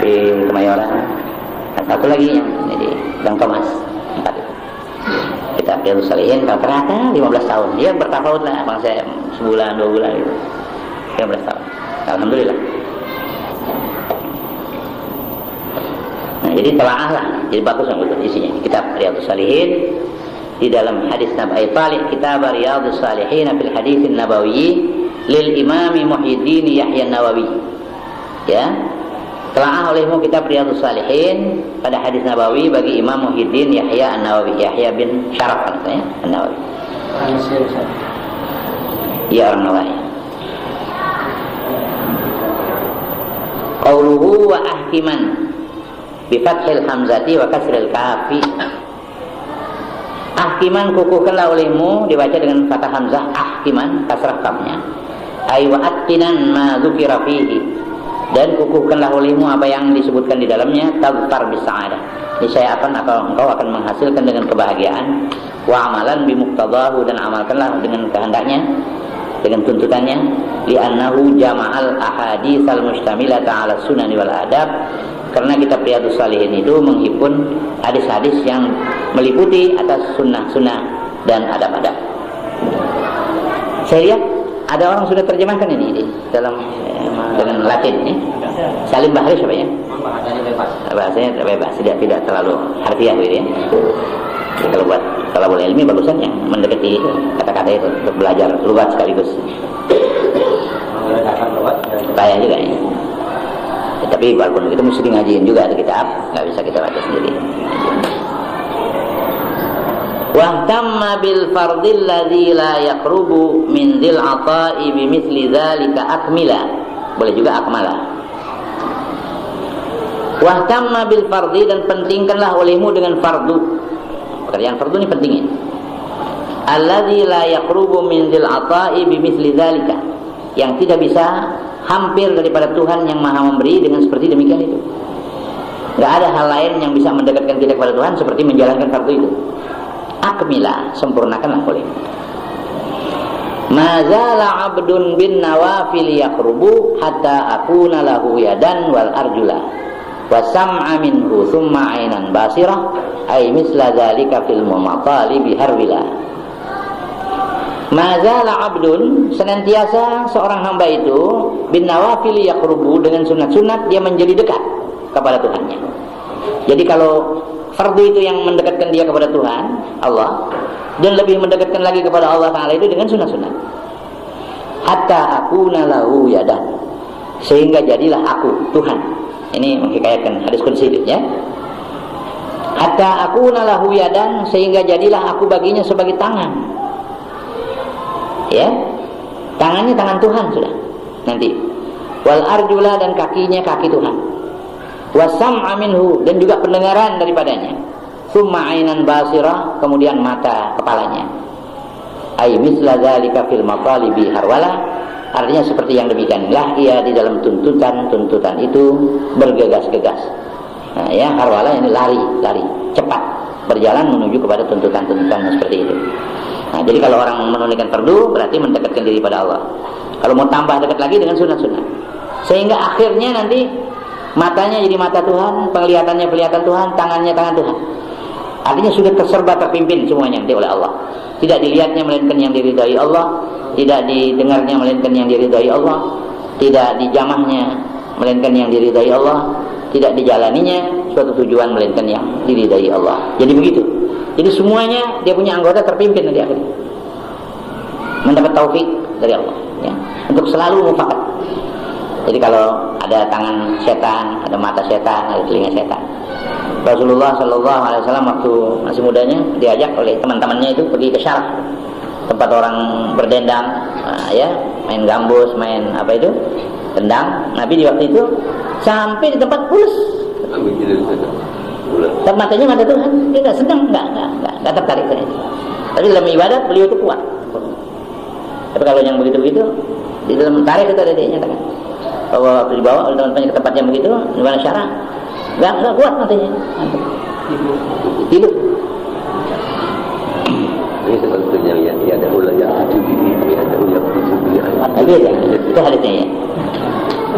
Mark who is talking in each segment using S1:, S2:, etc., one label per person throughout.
S1: di Kemayoran, dan satu lagi yang di Gang Thomas, 4 itu. Kita Riyadhus Shalihin, kalau ternyata 15 tahun, dia bertahun lah, bang saya sebulan 2 bulan gitu, 15 tahun, alhamdulillah. Nah, jadi telaah lah, jadi bagus yang itu isinya. Kitab Riyadhus Shalihin di dalam hadis Nabawi, Talib Kitab Riyadhus Shalihin fil Hadits Nabawi lil Imam Muhyiddin Yahya Nawawi. Ya, telaah olehmu kitab Riyadhus Shalihin pada hadis Nabawi bagi Imam Muhyiddin Yahya An-Nawawi, Yahya bin Syaraf katanya An-Nawawi. Ya, orang Nawawi. Qauluhu wa ahkiman bi fathil hamzati wa kasril kafi. Ahkiman, kukuhkanlah olehmu, dibaca dengan fathah hamzah, ahkiman, kasrah kafnya. Ay wa atqinan ma dzukira fihi, dan kukuhkanlah olehmu apa yang disebutkan di dalamnya, tadfar bis sa'adah, niscaya engkau akan menghasilkan dengan kebahagiaan. Wa amalan bi muqtadahu, dan amalkanlah dengan kehendaknya, dengan tuntutannya. Li'annahu jama'al ahaditsal mustamilata 'ala sunani wal adab, karena kitab Riyadhus Shalihin itu menghimpun hadis-hadis yang meliputi atas sunnah-sunnah dan adab-adab. Saya lihat ada orang sudah terjemahkan ini dalam dengan Latin ya. Salim Bahri siapa ya? Bahasanya bebas. Bahasanya bebas, tidak terlalu harfiah gitu ya. Kalau buat talabul ilmi bagusan yang mendekati kata-kata itu untuk belajar lughat sekaligus. Payah juga ya. Tapi walaupun begitu mesti ngajiin juga ada kitab, nggak bisa kita baca sendiri. Wahtamma bil fardil ladzi la yaqrubu min dzil ata'i bimithli dzalika akmila. Boleh juga akmala. Wahtamma bil fardi, dan pentingkanlah olehmu dengan fardu. Pekerjaan fardu ini pentingin. Alladzi la yaqrubu min dzil ata'i bimithli dzalika, yang tidak bisa hampir daripada Tuhan yang Maha Memberi dengan seperti demikian itu. Gak ada hal lain yang bisa mendekatkan kita kepada Tuhan seperti menjalankan fardu itu. Akmila, sempurnakanlah oleh. Mazala abdun bin nawafil yaqrubu hatta akuna lahu yadan wal arjula wa sam'a minhu thumma ainan basirah ay misla dzalika fil mumatalibi harwila. Mazala abdun, senantiasa seorang hamba itu bin nawafil yaqrubu, dengan sunat-sunat dia menjadi dekat kepada Tuhannya. Jadi kalau fardu itu yang mendekatkan dia kepada Tuhan Allah, dan lebih mendekatkan lagi kepada Allah Ta'ala itu dengan sunat-sunat. Hatta akuna lahu yadan, sehingga jadilah aku Tuhan. Ini menghikayatkan hadis qudsi ya. Hatta akuna lahu yadan, sehingga jadilah aku baginya sebagai tangan. Ya, tangannya tangan Tuhan sudah nanti. Wal arjula, dan kakinya kaki Tuhan. Wasam'a minhu, dan juga pendengaran daripadanya. Tsumma ainan basirah, kemudian mata kepalanya. Ay misla dzalika fil matalibi harwala, artinya seperti yang demikianlah ia di dalam tuntutan itu bergegas-gegas. Nah, ya, harwala ini lari cepat, berjalan menuju kepada tuntutan-tuntutan seperti itu. Nah, jadi kalau orang menunaikan fardu berarti mendekatkan diri pada Allah. Kalau mau tambah dekat lagi dengan sunat-sunat, sehingga akhirnya nanti matanya jadi mata Tuhan, penglihatannya penglihatan Tuhan, tangannya tangan Tuhan. Artinya sudah terserba, terpimpin semuanya nanti oleh Allah. Tidak dilihatnya melainkan yang diridhai Allah, tidak didengarnya melainkan yang diridhai Allah, tidak dijamahnya melainkan yang diridhai Allah, tidak dijalaninya suatu tujuan melainkan yang diridhai Allah. Jadi begitu. Jadi semuanya dia punya anggota terpimpin nanti akhirnya mendapat taufik dari Allah ya, untuk selalu mufakat. Jadi kalau ada tangan setan, ada mata setan, ada telinga setan, Rasulullah SAW waktu masih mudanya diajak oleh teman-temannya itu pergi ke Syarah, tempat orang berdendang, ya, main gambus, main apa itu, tendang. Nabi di waktu itu sampai di tempat pulus, tapi matanya mata Tuhan, dia nggak sedang, nggak tertarik ke itu. Tapi dalam ibadat beliau itu kuat. Tapi kalau yang begitu-begitu di dalam tarik itu ada dia nyatakan bahwa waktu dibawa oleh teman-temannya ke tempat yang begitu, di mana Syarah, nggak kuat matanya, tidur.
S2: Ini sebetulnya ya ada ulah yang tujuh ini, ada ulah yang tujuh ini.
S1: Itu hadisnya ya.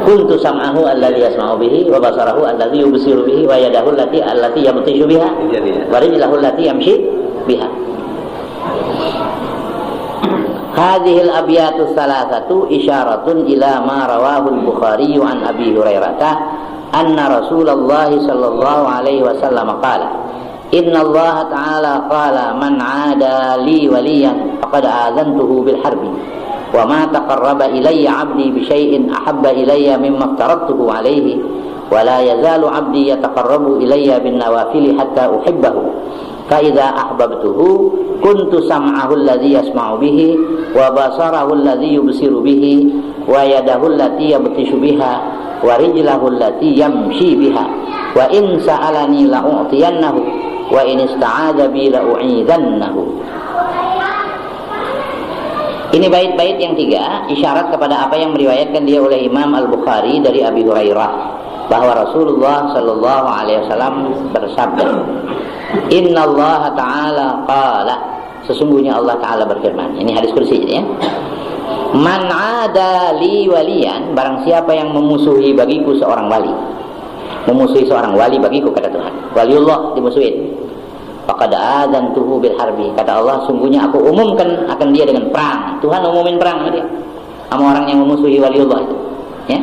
S1: kuntu sam'ahu alladhi yasma'u bihi wa basarahu alladhi yubsiru bihi wa yadahu allati yabtishu biha wa rijlahu allati yamshi biha. Hadhil abyatu thalathatu isyaratun ila ma rawahu al-Bukhari an Abi Hurairah anna Rasulullah sallallahu alaihi wasallam qala inna Allah ta'ala qala man 'ada li waliyan faqad adzantuhu bil harbi wa ma taqarraba ilayya 'abdi bi syai'in ahabba ilayya mimma aftaradtuhu alayhi wa la yazalu 'abdi yataqarrabu ilayya bin nawafil hatta uhibbahu fa idza ahbabtuhu kuntu sam'ahu alladhi yasma'u bihi wa basarahu alladhi yubsiru bihi wa yadahu allati yabtishu biha wa rijlahu allati yamshi biha wa in sa'alani la'u'tiyannahu wa in ista'adha bi la'u'idannahu. Ini bait-bait yang tiga isyarat kepada apa yang meriwayatkan dia oleh Imam Al-Bukhari dari Abi Hurairah bahwa Rasulullah sallallahu alaihi wasallam bersabda, "Innallaha ta'ala qala," sesungguhnya Allah taala berfirman. Ini hadis kursi ya. "Man 'ada li waliyan," barang siapa yang memusuhi bagiku seorang wali. Memusuhi seorang wali bagiku, kata Tuhan. Waliullah dimusuhin. Faqad adzantuhu bil harbi, kata Allah, sungguhnya aku umumkan akan dia dengan perang. Tuhan umumin perang sama dia, sama orang yang memusuhi waliullah itu, ya.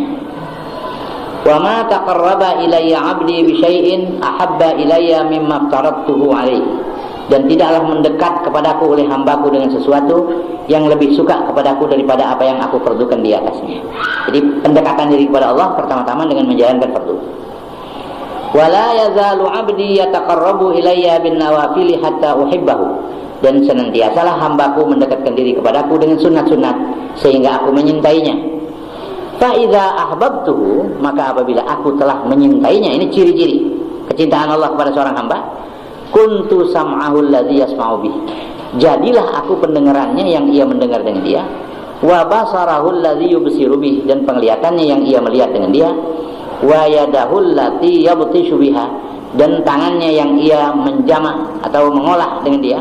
S1: Wa ma taqarraba ilayya 'abdi bi syai'in ahabba ilayya mimma aftaradtuhu alaihi, dan tidaklah mendekat kepadaku oleh hambaku dengan sesuatu yang lebih suka kepadaku daripada apa yang aku fardukan di atasnya. Jadi pendekatan diri kepada Allah pertama-tama dengan menjalankan fardu. Wala yazalu 'abdi yataqarrabu ilayya bin nawafil hatta uhibbahu, dan senantiasalah hambaku mendekatkan diri kepadaku dengan sunat-sunat sehingga aku menyintainya. Fa idza ahbabtuhu, maka apabila aku telah menyintainya, ini ciri-ciri kecintaan Allah kepada seorang hamba. Kuntu sam'ahu alladhi yasma'u bih, jadilah aku pendengarannya yang ia mendengar dengan dia. Wa basarahu alladhi yubsiru bih, dan penglihatannya yang ia melihat dengan dia. Wa yadahu allati yabtishu biha, dan tangannya yang ia menjamah atau mengolah dengan dia.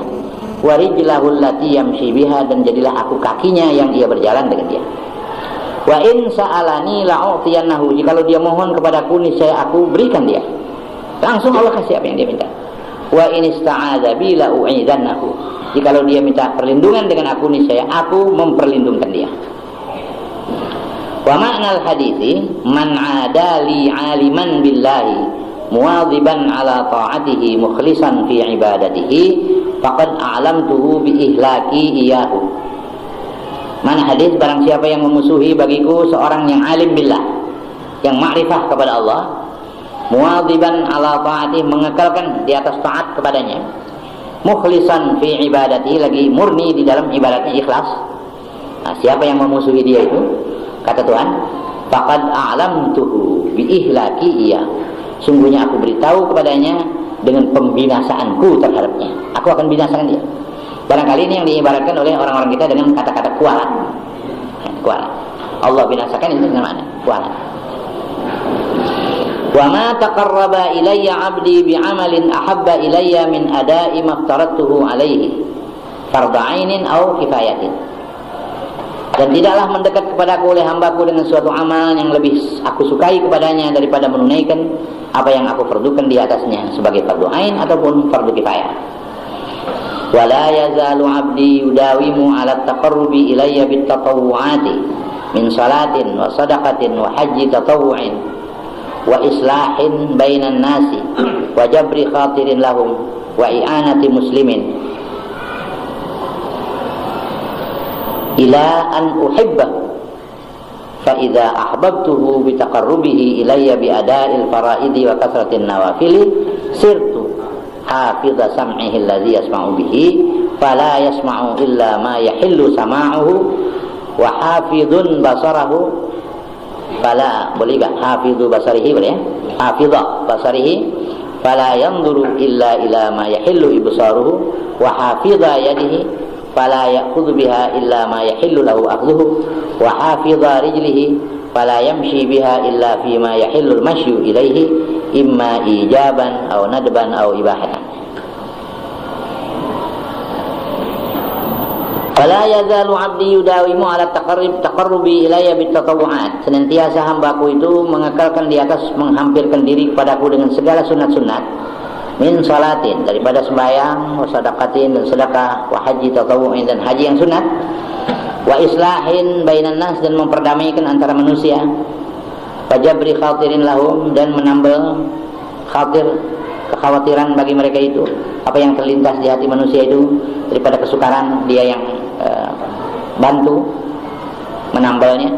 S1: Wa rijlahu allati yamshi biha, dan jadilah aku kakinya yang ia berjalan dengan dia. Wa in sa'alani la'u'tiyannahu, jikalau dia mohon kepadaku niscaya aku berikan dia. Langsung Allah kasih apa yang dia minta. Wa in ista'adza bi la'u'idannahu, jikalau dia minta perlindungan dengan aku niscaya aku memperlindungkan dia. Wa ma'nal hadithi man 'ada li 'aliman billahi muwadhiban 'ala ta'atihi mukhlishan fi ibadatihi faqad a'lamtuhu bi ihlaki iyahu. Mana hadis, barang siapa yang memusuhi bagiku seorang yang alim billah, yang ma'rifah kepada Allah, muwadhiban 'ala ta'atihi, mengekalkan di atas taat kepadanya, mukhlishan fi ibadatihi, lagi murni di dalam ibadatnya, ikhlas. Nah, siapa yang memusuhi dia itu, kata Tuhan, faqad a'lamtuhu bi ihlaki iya, sungguhnya aku beritahu kepadanya dengan pembinasaanku terhadapnya. Aku akan binasakan dia. Barangkali ini yang diibaratkan oleh orang-orang kita dengan kata-kata kualat. Kualat. Allah binasakan itu dengan mana? Kualat. Wa ma taqarraba ilayya 'abdi bi 'amalin ahabba ilayya min ada'i ma aftaradtuhu alaihi fardhu 'ainin aw kifayatin. Dan tidaklah mendekat kepadaku oleh hambaku dengan suatu amal yang lebih aku sukai kepadanya daripada menunaikan apa yang aku fardukan di atasnya sebagai fardu ain ataupun fardu kifayah. Wala yazalu 'abdi yudawimu 'ala at-taqarrubi ilayya bit-tatawwu'ati min salatin wa sadaqatin wa hajji tatawwu'in wa islahin bainan nasi wa jabri khatirin lahum wa i'anati muslimin ila an uhibbahu fa idza ahbabtuhu bi taqarrubihi ilayya bi ada'il fara'idi wa kasratin nawafili sirtu hafidha sam'ihi alladhi yasma'u bihi fala yasma'u illa ma yahillu sama'uhu wa hafidhun basarahu fala, boleh enggak hafidhu basarihi, boleh ya, hafidha basarihi fala yanzuru illa ila ma yahillu ibsaruhu wa hafidha yadihi fala ya'khudhu biha illa ma yahillu lahu akhdhuhu wa hafidha rijlihi fala yamshi biha illa fi ma yahillu al-mashyu ilayhi imma ijaban aw nadban aw ibahatan. Wala yazalu 'abdi yudawimu 'ala taqarrubi ilayya bitatawwu'at. Senantiasa hambaku itu mengekalkan di atas menghampirkan diri kepadaku dengan segala sunat-sunat. Min salatin, daripada sembahyang, wa sadaqatin dan sedekah, wa haji tatawwu'in dan haji yang sunat, wa islahin bainan nas dan memperdamaikan antara manusia, wa jabri khatirin lahum dan menambal khatir, kekhawatiran bagi mereka itu, apa yang terlintas di hati manusia itu daripada kesukaran, dia yang bantu menambalnya.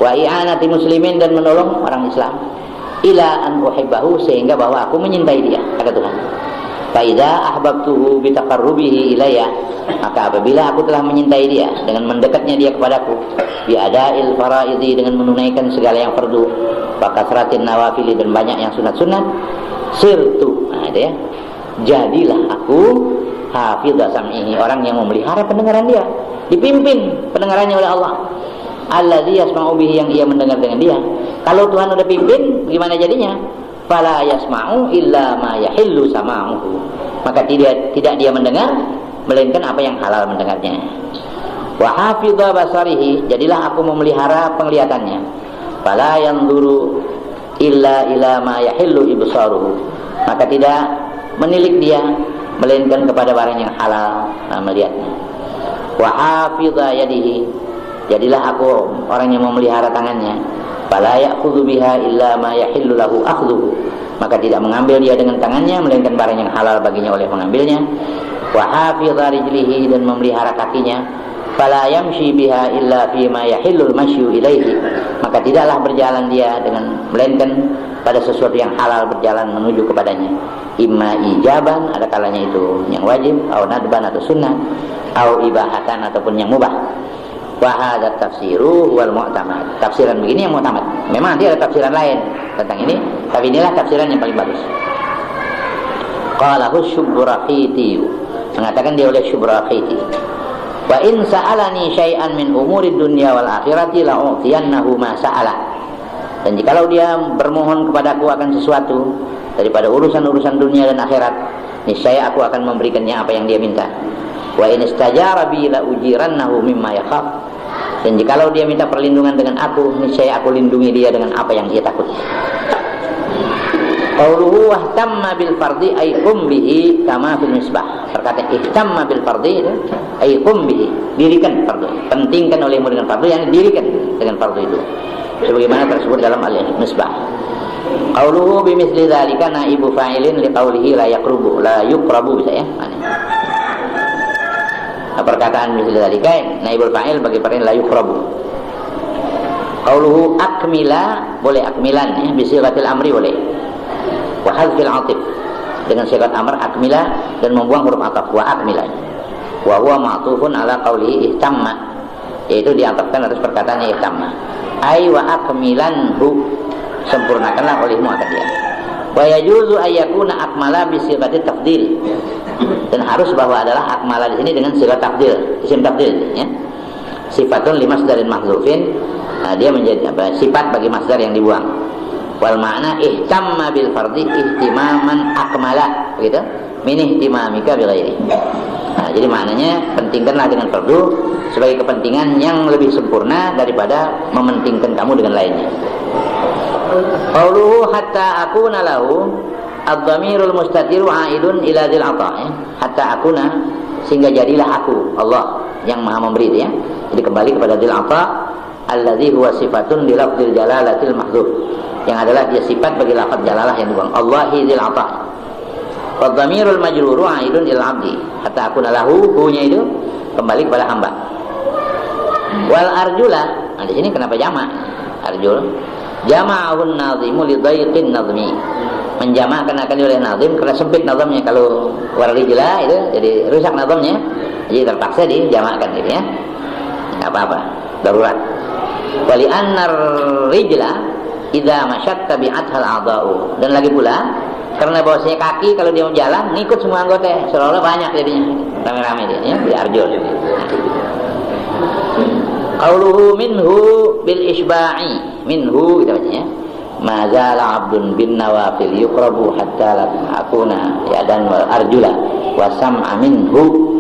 S1: Wa i'anati muslimin dan menolong orang Islam, ila an uhibbahu sehingga bahwa aku menyintai dia, kata Tuhan. Fa idza ahbabtuhu bi taqarrubihi ilayya, maka apabila aku telah menyintai dia dengan mendekatnya dia kepadaku, bi ada'il faraidhi dengan menunaikan segala yang fardu, wa kasratin nawafil dan banyak yang sunat-sunat, sirtu, nah itu ya, jadilah aku hafidha sam'ihi, orang yang memelihara pendengaran dia, dipimpin pendengarannya oleh Allah. Alladzi yasma'u bihi, yang ia mendengar dengan dia. Kalau Tuhan udah pimpin, gimana jadinya? Fala yasma'u illa ma yahillu sama'uhu, maka tidak dia mendengar melainkan apa yang halal mendengarnya. Wa hafidha basarihi, jadilah aku memelihara penglihatannya. Fala yanzuru illa ila ma yahillu ibsaruhu, maka tidak menilik dia melainkan kepada barang yang halal melihatnya. Wa hafidha yadihi, jadilah aku orang yang memelihara tangannya. Fala ya'khudhu biha illa ma yahillu lahu akhdhuhu, maka tidak mengambil dia dengan tangannya melainkan barang yang halal baginya oleh mengambilnya. Wa hafidha rijlihi, dan memelihara kakinya. Fala yamshi biha illa fi ma yahillu al-mashyu ilaihi, maka tidaklah berjalan dia dengan melainkan pada sesuatu yang halal berjalan menuju kepadanya. Imma ijaban, ada kalanya itu yang wajib, atau nadban atau sunnah, atau ibahatan ataupun yang mubah. Wa hadza tafsiru wal mu'tamad, tafsiran begini yang mu'tamad. Memang nanti ada tafsiran lain tentang ini, tapi inilah tafsiran yang paling bagus. Qalahu Syubraqiti, mengatakan dia oleh Syubraqiti, wa in sa'alani syai'an min umuri dunya wal akhirati la u'tiyannahu ma sa'ala, dan jikalau dia bermohon kepadaku akan sesuatu daripada urusan-urusan dunia dan akhirat, niscaya aku akan memberikannya apa yang dia minta. Wa in istajara bi la ujirannahu mimma yakhaf, dan jikalau dia minta perlindungan dengan aku, niscaya aku lindungi dia dengan apa yang dia takut. Qauluhu wahtamma bil fardi ay qum bihi kama fil misbah. Perkataan ihtamma bil fardi itu ay qum bihi, dirikan fardu, pentingkan olehmu dengan fardu, yang dirikan dengan fardu itu sebagaimana tersebut dalam al-misbah. Qauluhu bimithli dzalika naibu fa'ilin liqaulihi la yaqrubu, la yuqrabu, bisa ya. Perkataan misli dzalika naibul fa'il bagi perkataan la yuqrabu. Qauluhu akmila, boleh akmilan ya, bi sighatil amri boleh. Wa hadzfil 'atif, dengan sigat amr akmila dan membuang huruf ataf wa akmila. Wa huwa ma'tufun ala qaulihi ihtamma, yaitu diatafkan atas perkataan ihtamma. Ai wa akmilanhu, sempurnakanlah olehmu akan dia. Wa yajuzu ayyakuna akmala bi sighati tafdil, dan harus bahwa adalah akmala di sini dengan sigat tafdil, isim tafdil ya. Sifatun li masdarin mahdzufin, dia menjadi apa? Sifat bagi masdar yang dibuang. Wal makna ihtamma bil fardi ihtimaman akmala, begitu, min ihtimamika bi ghairi. Jadi maknanya pentingkanlah dengan fardu sebagai kepentingan yang lebih sempurna daripada mementingkan kamu dengan lainnya. Qauluhu hatta akuna lahu, ad-dhamirul mustatiru a'idun ila dzil ata ya. Hatta akuna, sehingga jadilah aku, Allah yang Maha memberi itu ya. Jadi kembali kepada dzil ata alladzi huwa sifatun li lafdzil jalalatil mahdzuf, yang adalah dia sifat bagi lafaz jalalah yang dibuang. Allahi dzil ata. Wa dhamirul majruru a'idun ila 'abdi. Hatta akuna lahu, hu-nya itu kembali kepada hamba. Wal arjula, nah di sini kenapa jamak? Arjul jama'ahun nazimu li dhaiqin nazmi, menjamakkan akan oleh nazim karena sempit nazamnya. Kalau warijla itu jadi rusak nazamnya, jadi terpaksa dijamakkan gitu ya. Enggak apa-apa, darurat. Wali annar rijla idza masyat tabi'athal a'dha'u, dan lagi pula karena bahwasanya kaki kalau dia mau jalan ngikut semua anggota, seolah-olah banyak jadinya, rame-rame dia ya, di arjul. Qauluhu minhu bil isba'i, minhu kita bacanya ma zala 'abdun bin nawafil yuqrabu hatta la akuna yadan wal arjula wa sam'a minhu.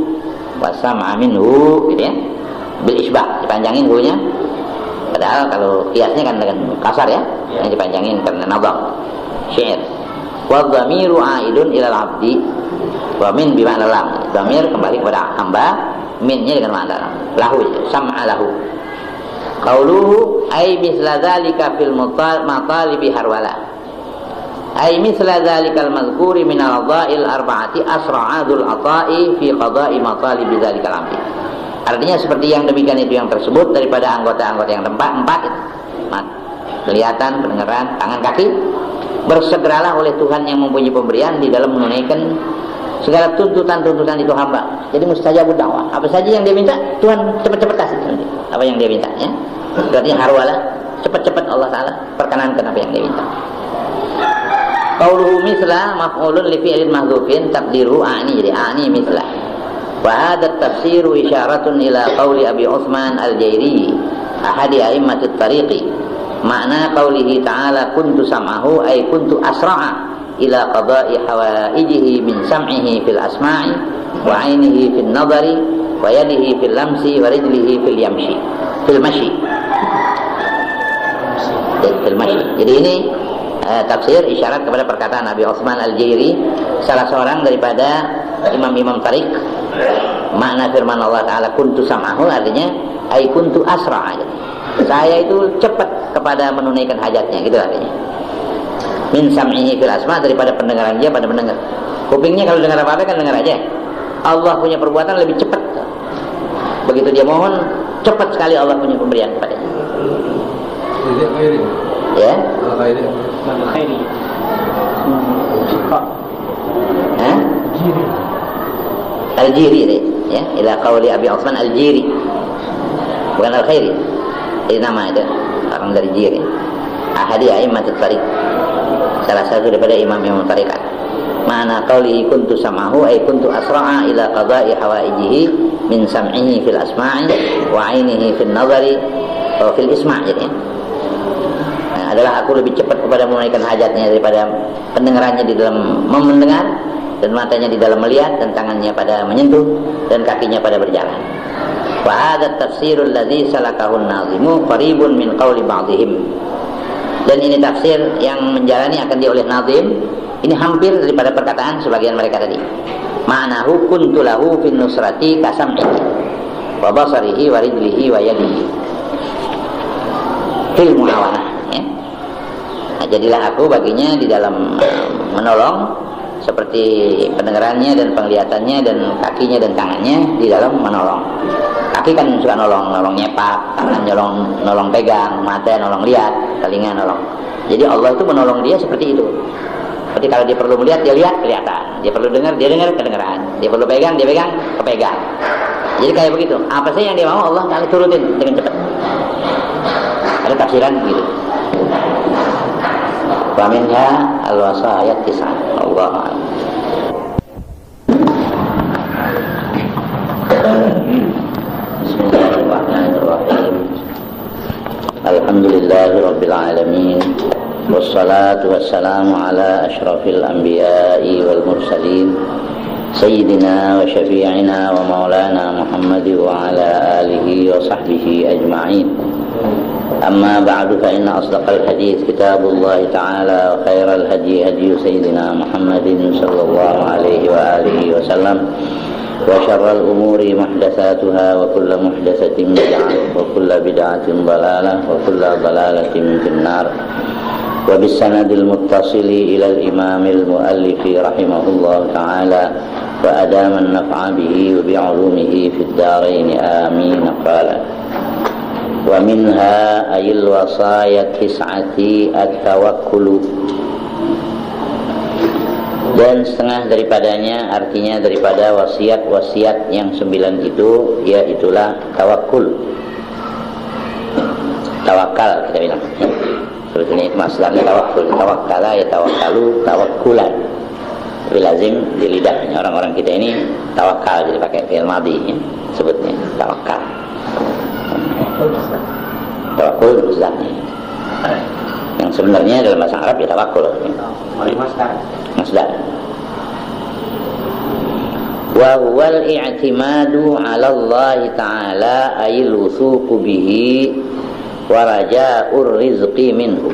S1: Wasam'a minhu gitu ya, bil isbah, dipanjangin hu-nya, padahal kalau kiasnya kan dengan kasar ya, yang dipanjangin karena nazam syair. Wa dhamiru a'idun ilal abdi, wa min bima'na lam, dhamir kembali kepada hamba, minnya dengan makna lahu, sam'a lahu. Qauluhu ay misla dzalika fil matalibi harwala, ay misla dzalikal mazkuri min al-dha'il arba'ati asra'adul ata'i fi qada'i matalibi dzalikal amri. Artinya seperti yang demikian itu yang tersebut daripada anggota-anggota yang empat kelihatan, pendengaran, tangan, kaki, bersegeralah oleh Tuhan yang mempunyai pemberian di dalam menunaikan segala tuntutan-tuntutan itu hamba. Jadi mustajabud dakwah, apa saja yang dia minta Tuhan cepat-cepat kasih nanti apa yang dia minta ya. Berarti harwala, cepat-cepat Allah Ta'ala perkenankan apa yang dia minta. Qauluhu misla maf'ulun li fi'lin mahdhufin taqdiru a'ni, jadi a'ni misla. Wa hadha at-tafsiru isyaratun ila qauli Abi Utsman al-Jairi ahadi a'immatit tariqi. Makna qaulihi ta'ala kuntu sam'ahu ay kuntu asra'a ila qada'i hawaijihi min sam'ihi fil asma'i wa 'ainihi fil nadari wa yadihi fil lamsi wa rijlihi fil yamshi fil mashi. Jadi ini tafsir isyarat kepada perkataan Abi Utsman al-Jairi, salah seorang daripada imam-imam tarik. Makna firman Allah Ta'ala kuntu sam'ahu artinya ay kuntu asra'a, saya itu cepat kepada menunaikan hajatnya, gitu artinya. Min sam'ihi fil asma, daripada pendengaran dia pada mendengar. Kupingnya kalau dengar apa-apa kan dengar aja. Allah punya perbuatan lebih cepat. Begitu dia mohon, cepat sekali Allah punya pemberian kepadanya. Ya? Al-khairi. Al-Jiri ya, ila qauli Abi Utsman al-Jiri. Bukan al-khairi. Ini nama itu orang dari Jiri. Ahadi a'immatut tariq, salah satu daripada imam-imam tarikat. Mana qauli kuntu sam'ahu ay kuntu asra'a ila qada'i hawaijihi min sam'ihi fil asma'i wa 'ainihi fil nazari wa fil isma', jadi adalah aku lebih cepat kepada menunaikan hajatnya daripada pendengarannya di dalam mendengar, dan matanya di dalam melihat, dan tangannya pada menyentuh, dan kakinya pada berjalan. Wa hadha tafsirul ladzi salakahu an-nazimu qaribun min qauli ba'dihim. Dan ini tafsir yang menjalani akan oleh nazim, ini hampir daripada perkataan sebagian mereka tadi. Ma'nahu kuntu lahu fin nusrati kasam'ihi wa basarihi wa rijlihi wa yadihi fil muawanah. Nah, jadilah aku baginya di dalam menolong, seperti pendengarannya dan penglihatannya dan kakinya dan tangannya di dalam menolong. Kaki kan suka nolong nyepak, tangan nolong pegang, mata nolong lihat, telinga nolong. Jadi Allah itu menolong dia seperti itu. Seperti kalau dia perlu melihat, dia lihat, kelihatan. Dia perlu dengar, dia dengar, kedengaran. Dia perlu pegang, dia pegang, kepegang. Jadi kayak begitu. Apa sih yang dia mau, Allah akan turutin dengan cepat. Ada tafsiran begitu. Wa minha al-wasayat tis'ah. Allahu a'lam. Bismillahirrahmanirrahim. Alhamdulillahi rabbil alamin. Wassalatu wassalamu ala asyrafil anbiya'i wal mursalin sayyidina wa syafi'ina wa maulana Muhammad wa ala alihi wa sahbihi ajma'in. أما بعد فإن أصدق الحديث كتاب الله تعالى وخير الهدي هدي سيدنا محمد صلى الله عليه وآله وسلم وشر الأمور محدثاتها وكل محدثة بدعة وكل بدعة ضلالة وكل ضلالة في النار. وبالسند المتصل إلى الإمام المؤلف رحمه الله تعالى وأدام النفع به وبعلومه في الدارين آمين. قال wa minha ayil wasayat tis'ati at-tawakkulu, dan setengah daripadanya artinya daripada wasiat-wasiat yang 9 itu, yaitulah tawakkul, tawakal kita bilang. Sebetulnya itu maksudnya tawakkul, tawakkala ya tawakkalu, tawakkulan. Tapi lazim di lidahnya orang-orang kita ini tawakal, jadi pakai fi'il madhi ya, sebutnya tawakal. Tawakul maksudnya yang sebenarnya dalam bahasa Arab ya tawakul. Masdar. wa huwal i'timadu 'ala Allah ta'ala ayil wuthuqu bihi wa raja'ur rizqi minhu.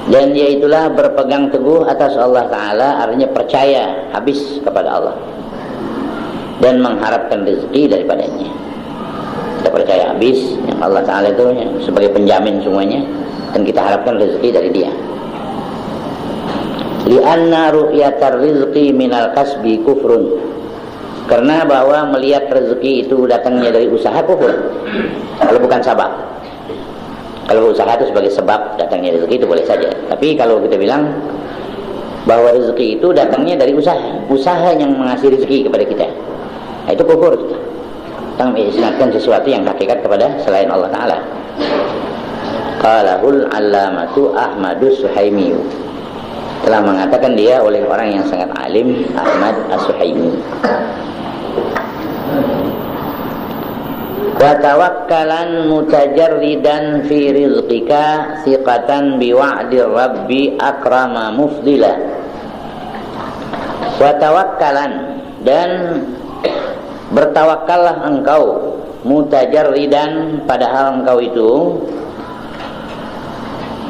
S1: Dan yaitulah berpegang teguh atas Allah Ta'ala, artinya percaya habis kepada Allah dan mengharapkan rezeki daripadanya. Kita percaya habis yang Allah Ta'ala itu sebagai penjamin semuanya, dan kita harapkan rezeki dari Dia. Li'anna ru'yatar rizqi minal kasbi kufrun, karena bahwa melihat rezeki itu datangnya dari usaha kufur kalau bukan sabab. Kalau usaha itu sebagai sebab datangnya rezeki itu boleh saja. Tapi kalau kita bilang bahwa rezeki itu datangnya dari usaha yang mengasih rezeki kepada kita, nah, itu kufur. Kita mengisnadkan sesuatu yang hakikat kepada selain Allah Ta'ala. Qalahul allamatu Ahmadus Suhaimi, telah mengatakan dia oleh orang yang sangat alim, Ahmad As-Suhaimi. Wa tawakkalan mutajarridan fi rizqika thiqatan biwa'dir rabbi akrama mufdila. Wa tawakkalan, dan bertawakallah engkau mutajarridan, padahal engkau itu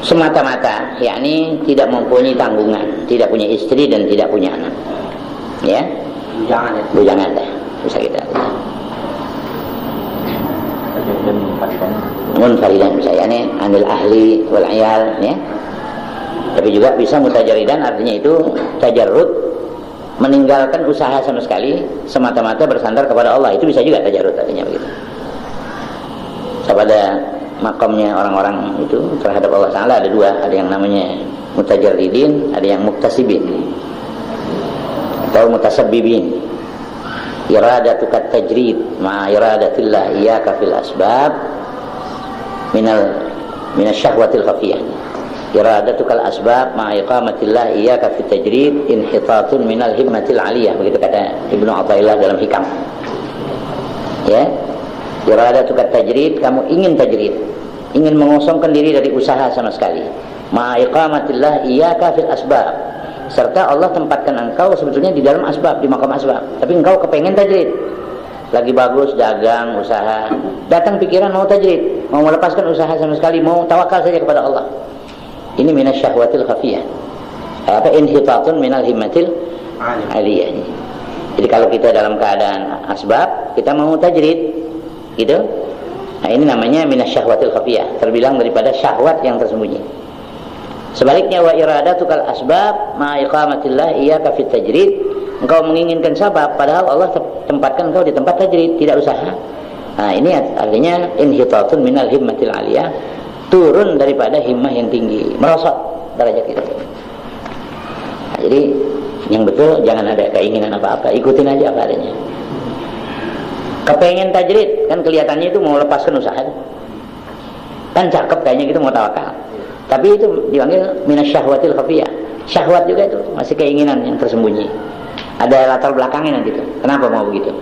S1: semata-mata, yakni tidak mempunyai tanggungan, tidak punya istri dan tidak punya anak, ya, bujangan dah, bisa kita munfaridan bisa, yakni anil ahli wal iyal, ya. Tapi juga bisa mutajaridan, artinya itu tajarrud, meninggalkan usaha sama sekali, semata-mata bersandar kepada Allah. Itu bisa juga tajarrud, artinya begitu. Kepada makamnya orang-orang itu terhadap Allah Ta'ala ada dua, ada yang namanya mutajarridin, ada yang muktasibin atau mutasabbibin. Iradatukat tajrid ma iradatillah iyyaka fil asbab minasyahwatil khafiyah. Iradatukal asbab ma iqamatillah iyyaka fit tajrid inhitatun minal himmatil aliyah, begitu kata Ibnu Athaillah dalam Hikam, ya. Iradatukat tajrid, kamu ingin tajrid, ingin mengosongkan diri dari usaha sama sekali. Ma iqamatillah iyyaka fil asbab, serta Allah tempatkan engkau sebetulnya di dalam asbab, di makam asbab, tapi engkau kepengen tajrid, lagi bagus dagang, usaha, datang pikiran mau tajrid, mau melepaskan usaha sama sekali, mau tawakal saja kepada Allah. Ini minasyahwatil khafiyah, apa inhitatun minal himmatil aliyah. Jadi kalau kita dalam keadaan asbab, kita mau tajrid gitu, nah ini namanya minasyahwatil khafiyah, terbilang daripada syahwat yang tersembunyi. Sebaliknya wa iradatukal asbab ma iqamatillah iyyaka fit tajrid, engkau menginginkan sabab padahal Allah tempatkan engkau di tempat tajrid, tidak usaha. Nah ini artinya inhitatun minal himmatil aliyah, turun daripada himmah yang tinggi, merosot derajat kita. Nah, jadi yang betul jangan ada keinginan apa-apa, ikutin aja apa adanya. Kepengen tajrid kan kelihatannya itu mau lepaskan usaha, kan cakep kayaknya gitu, mau tawakal. Tapi itu dipanggil minasyahwatil khafiyah. Syahwat juga itu, masih keinginan yang tersembunyi. Ada latar belakangnya nanti tuh. Kenapa mau begitu?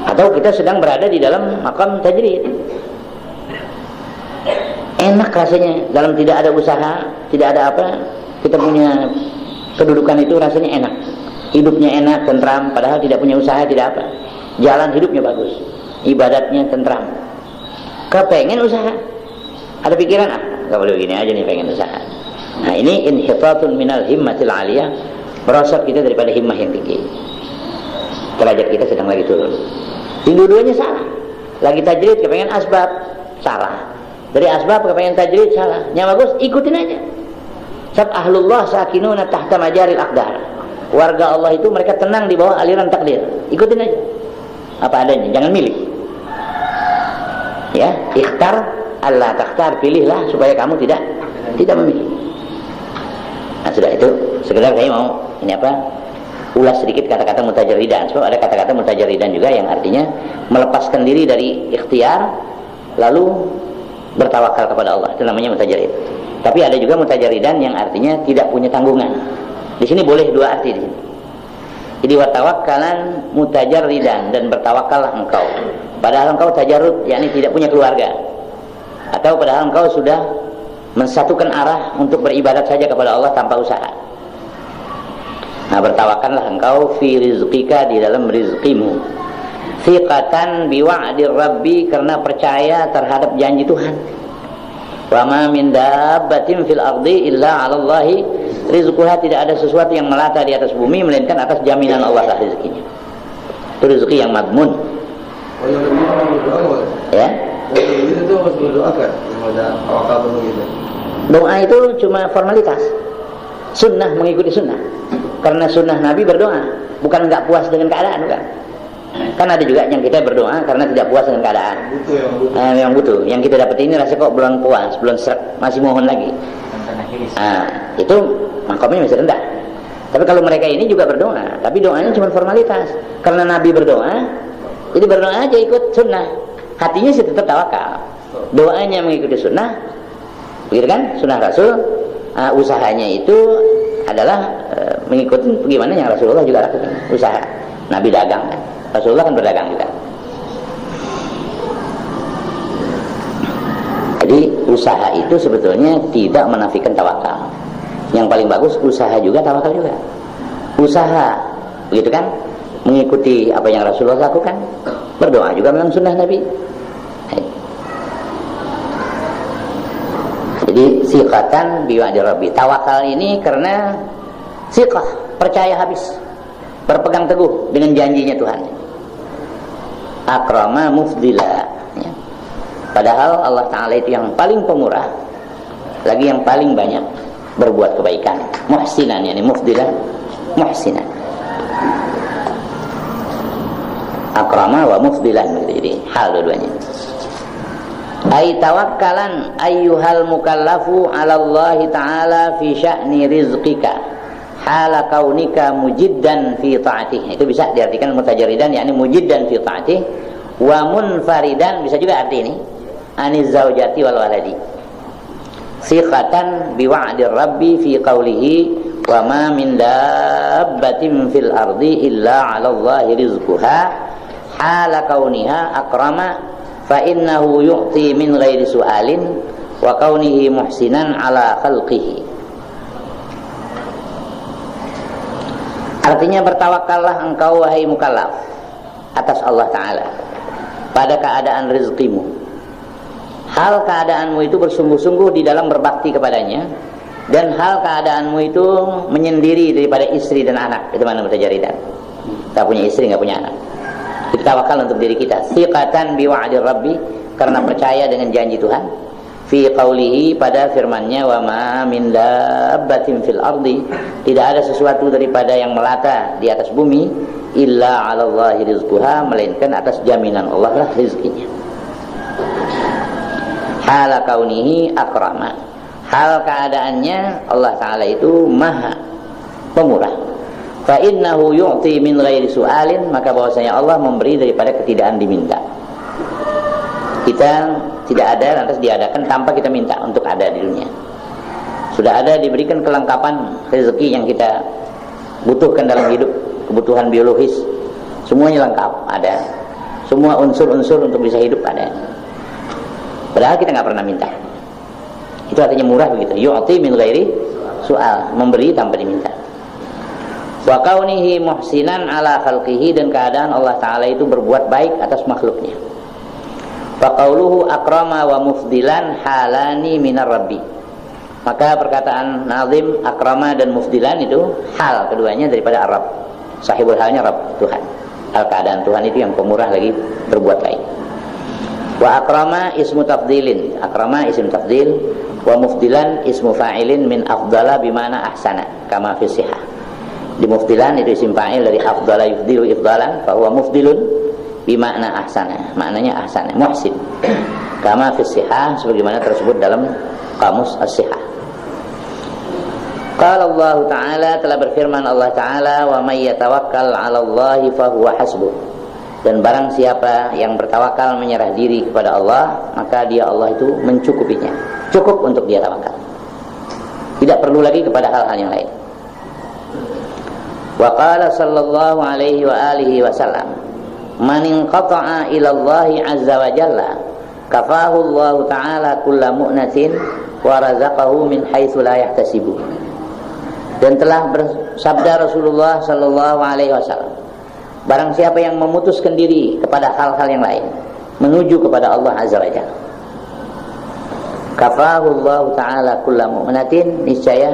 S1: Atau kita sedang berada di dalam makam tajrid. Enak rasanya, dalam tidak ada usaha, tidak ada apa, kita punya kedudukan itu rasanya enak. Hidupnya enak, tentram, padahal tidak punya usaha, tidak apa. Jalan hidupnya bagus, ibadatnya tentram. Kepengen usaha, ada pikiran, gak boleh begini aja nih, pengen usaha. Nah ini inhitatun minal himmatil aliyah, merosot kita daripada himmah yang tinggi. Derajat kita sedang lagi turun. Dua-duanya salah. Lagi tajrid kepengen asbab, salah. Dari asbab kepengen tajrid, salah. Yang bagus ikutin aja. Sab ahlullah sakinuna tahta majaril aqdar. Warga Allah itu mereka tenang di bawah aliran takdir. Ikutin aja apa adanya, jangan milih. Ya, ikhtar Allah takhtar, pilihlah supaya kamu tidak memilih. Nah sudah, itu sekedar saya mau ini apa, ulas sedikit kata-kata mutajarridan. Sebab ada kata-kata mutajarridan juga yang artinya melepaskan diri dari ikhtiar lalu bertawakal kepada Allah, itu namanya mutajarrid. Tapi ada juga mutajarridan yang artinya tidak punya tanggungan. Di sini boleh dua arti di sini. Jadi watawakkalan mutajarridan, dan bertawakallah engkau padahal engkau tajarrud, yakni tidak punya keluarga, atau padahal engkau sudah mensatukan arah untuk beribadat saja kepada Allah tanpa usaha. Nah, bertawakallah engkau fi rizqika, di dalam rizqimu. Thiqatan biwa'dir rabbi, karena percaya terhadap janji Tuhan. Wa ma min dabbatin fil ardi illa 'ala Allahi rizquha, tidak ada sesuatu yang melata di atas bumi melainkan atas jaminan Allah lah rezekinya. Itu rezeki yang madmun.
S2: Oh, yang lebih berdoa.
S1: Ya.
S2: Itu harus berdoakan. Ada tawakal begitu.
S1: Doa itu cuma formalitas. Sunnah, mengikuti sunnah. Karena sunnah Nabi berdoa, bukan enggak puas dengan keadaan, bukan. Kan ada juga yang kita berdoa karena tidak puas dengan keadaan. Yang butuh. Yang kita dapat ini rasa kok belum puas, belum serak, masih mohon lagi. Itu makomnya masih rendah. Tapi kalau mereka ini juga berdoa, tapi doanya cuma formalitas. Karena Nabi berdoa, jadi berdoa aja ikut sunnah. Hatinya sih tetap tawakal. Doanya mengikuti sunnah, begitu kan? Sunnah Rasul. Usahanya itu adalah mengikuti bagaimana yang Rasulullah juga lakukan. Usaha. Nabi dagang kan? Rasulullah kan berdagang juga. Jadi usaha itu sebetulnya tidak menafikan tawakal. Yang paling bagus usaha juga, tawakal juga. Usaha, begitu kan? Mengikuti apa yang Rasulullah lakukan. Berdoa juga memang sunnah Nabi. Jadi siqatan biwa'di rabbi. Tawakal ini karena siqah, percaya habis, berpegang teguh dengan janjinya Tuhan. Akrama mufdila, ya. Padahal Allah Ta'ala itu yang paling pemurah, lagi yang paling banyak berbuat kebaikan. Muhsinan, yani mufdila, muhsinan. Akrama wa mufdilan, jadi hal dua-duanya. Ay tawakkalan ayyuhal mukallafu 'ala Allah Ta'ala fi sya'ni rizqika hala kaunika mujiddan fi ta'atih. Itu bisa diartikan mutajarridan, yakni mujiddan fi ta'atih, wa munfaridan, bisa juga arti ini aniz zaujati wal waladi. Siqatan biwa'dir rabbi fi qawlihi wa ma min dabbatin fil ardi illa 'ala Allahi rizquha hala kauniha akrama fa innahu yu'ti min ghairi su'alin wa kaunihi muhsinan ala khalqihi. Artinya bertawakallah engkau wahai mukallaf atas Allah Ta'ala pada keadaan rezekimu. Hal keadaanmu itu bersungguh-sungguh di dalam berbakti kepadanya, dan hal keadaanmu itu menyendiri daripada istri dan anak. Itu mana mutajaridan. Tak punya istri, enggak punya anak. Kita tawakal untuk diri kita. Siqatan biwa'dir rabbi, karena percaya dengan janji Tuhan. Fi qawlihi, pada firman-Nya, wa ma min dabbatin fil ardi, tidak ada sesuatu daripada yang melata di atas bumi illa 'ala Allahi rizquha, melainkan atas jaminan Allah lah rezekinya. Hala kaunihi akrama, hal keadaannya Allah Ta'ala itu maha pemurah. Fa innahu yu'ti min ghairi su'alin, maka bahwasanya Allah memberi daripada ketidakkan diminta. Kita tidak ada lantas diadakan tanpa kita minta untuk ada di dunia. Sudah ada diberikan kelengkapan rezeki yang kita butuhkan dalam hidup, kebutuhan biologis semuanya lengkap ada. Semua unsur-unsur untuk bisa hidup ada. Padahal kita nggak pernah minta. Itu artinya murah begitu. Yu'ti min ghairi su'al, memberi tanpa diminta. Wa kaunihi muhsinan ala khalqihi, dan keadaan Allah Ta'ala itu berbuat baik atas makhluknya. Fa qauluhu akrama wa mufdilan halani minar rabbi, maka perkataan nazim akrama dan mufdilan itu hal keduanya daripada Arab. Sahibul halnya Rabb, Tuhan. Hal keadaan Tuhan itu yang pemurah lagi berbuat baik. Wa akrama ismu tafdilin, akrama ism tafdil, wa mufdilan ismu fa'ilin min afdala bimana ahsana kama fi sihah. Di mufdilan itu isim fa'il dari afdala yufdilu ifdalan, fa huwa mufdilun bimakna ahsana, maknanya ahsana, muhsin. Kama fi sihah, sebagaimana tersebut dalam kamus as-sihah. Qala Allah Ta'ala, telah berfirman Allah Ta'ala, wa may yatawakkal 'ala Allahi fa huwa hasbuh, dan barang siapa yang bertawakal menyerah diri kepada Allah, maka dia Allah itu mencukupinya, cukup untuk dia tawakal, tidak perlu lagi kepada hal-hal yang lain. Wa qala sallallahu alaihi wa alihi wasallam, man inqata'a ila Allahi azza wa jalla kafahu Allah Ta'ala kulla mu'natin wa razaqahu min haitsu la yahtasibu. Dan telah bersabda Rasulullah sallallahu alaihi wasallam, barang siapa yang memutuskan diri kepada hal-hal yang lain menuju kepada Allah azza wa jalla, kafahu Allah taala kullu mu'minatin, niscaya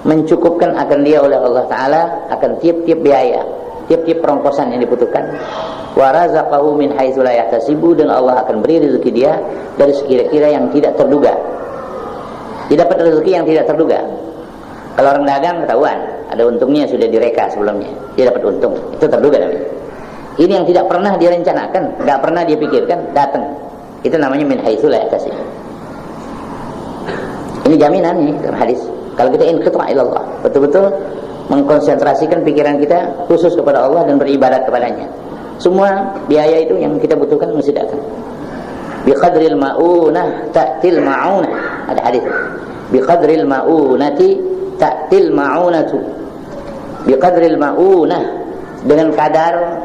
S1: mencukupkan akan dia oleh Allah taala akan tiap-tiap biaya, tiap-tiap perongkosan yang dibutuhkan. Wa razaqahu min haitsu la yahtasibu, dan Allah akan beri rezeki dia dari sekira-kira yang tidak terduga. Dia dapat rezeki yang tidak terduga. Kalau orang dagang ketahuan, ada untungnya sudah direka sebelumnya, dia dapat untung, itu terduga namanya. Ini yang tidak pernah dia rencanakan, tidak pernah dia pikirkan, datang. Itu namanya min haitsu la yahtasibu. Ini jaminannya dalam hadis. Kalau kita inqita' ila Allah, betul-betul mengkonsentrasikan pikiran kita khusus kepada Allah dan beribadat kepadanya, semua biaya itu yang kita butuhkan mesti datang. Bi qadril ma'unah ta'til ma'unah. Ada hadis. Bi qadril ma'unati ta'til ma'unatu. Bi qadril ma'unah, dengan kadar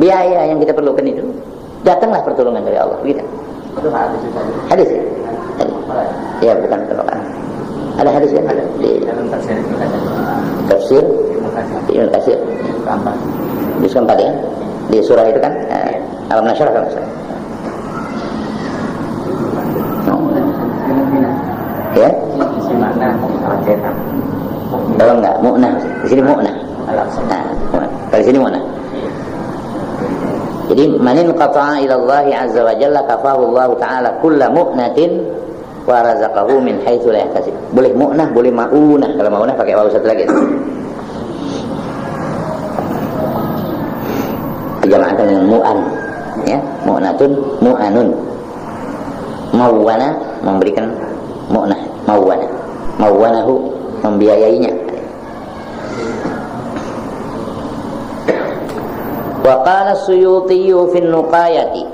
S1: biaya yang kita perlukan itu datanglah pertolongan dari Allah. Begitu.
S2: Itu hadis itu.
S1: Hadis ya? Ya, bukan Al-Quran. Ada hadis kan? Ada di
S2: dalam
S1: tafsir Ibnu Katsir. Juz keempat ya. Di surah itu kan Alam Nashrah kan. Ya?
S2: Isi makna cetak.
S1: Kalau enggak mu'nah, di sini mu'nah. Nah, kalau di sini mu'nah. Jadi manin qata'a ila Allah azza wa jalla kafahu Allah taala kullu mu'natin wa razaqahu min haitsu la yahtasib. Boleh mu'nah, boleh ma'unah. Kalau ma'unah pakai waw satu lagi. Dijamakan dengan mu'an, ya. Mu'natun, mu'anun. Mawwana, memberikan mu'nah, mawwana. Mawwanahu, membiayainya. Wa qala as-Suyuti fi an-Nuqayati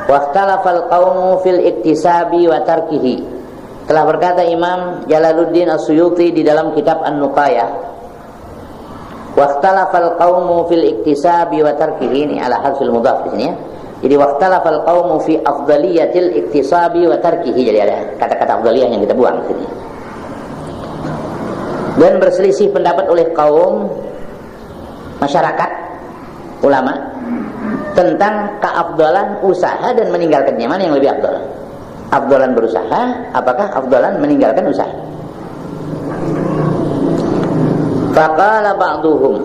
S1: wa ikhtalafa al-qawmu fil iktisabi wa tarkihi. Telah berkata Imam Jalaluddin As-Suyuti di dalam kitab An-Nuqayah, wa ikhtalafa al-qawmu fil iktisabi wa tarkihi, ini ala hadfil mudhaf di sini ya. Jadi wa ikhtalafa al-qawmu fi afdaliyatil iktisabi wa tarkihi, jadi ada kata-kata afdaliyah yang kita buang di sini. Dan berselisih pendapat oleh kaum masyarakat ulama tentang keafdalan usaha dan meninggalkannya, mana yang lebih afdal? Afdalan berusaha, apakah afdalan meninggalkan usaha? Faqala ba'duhum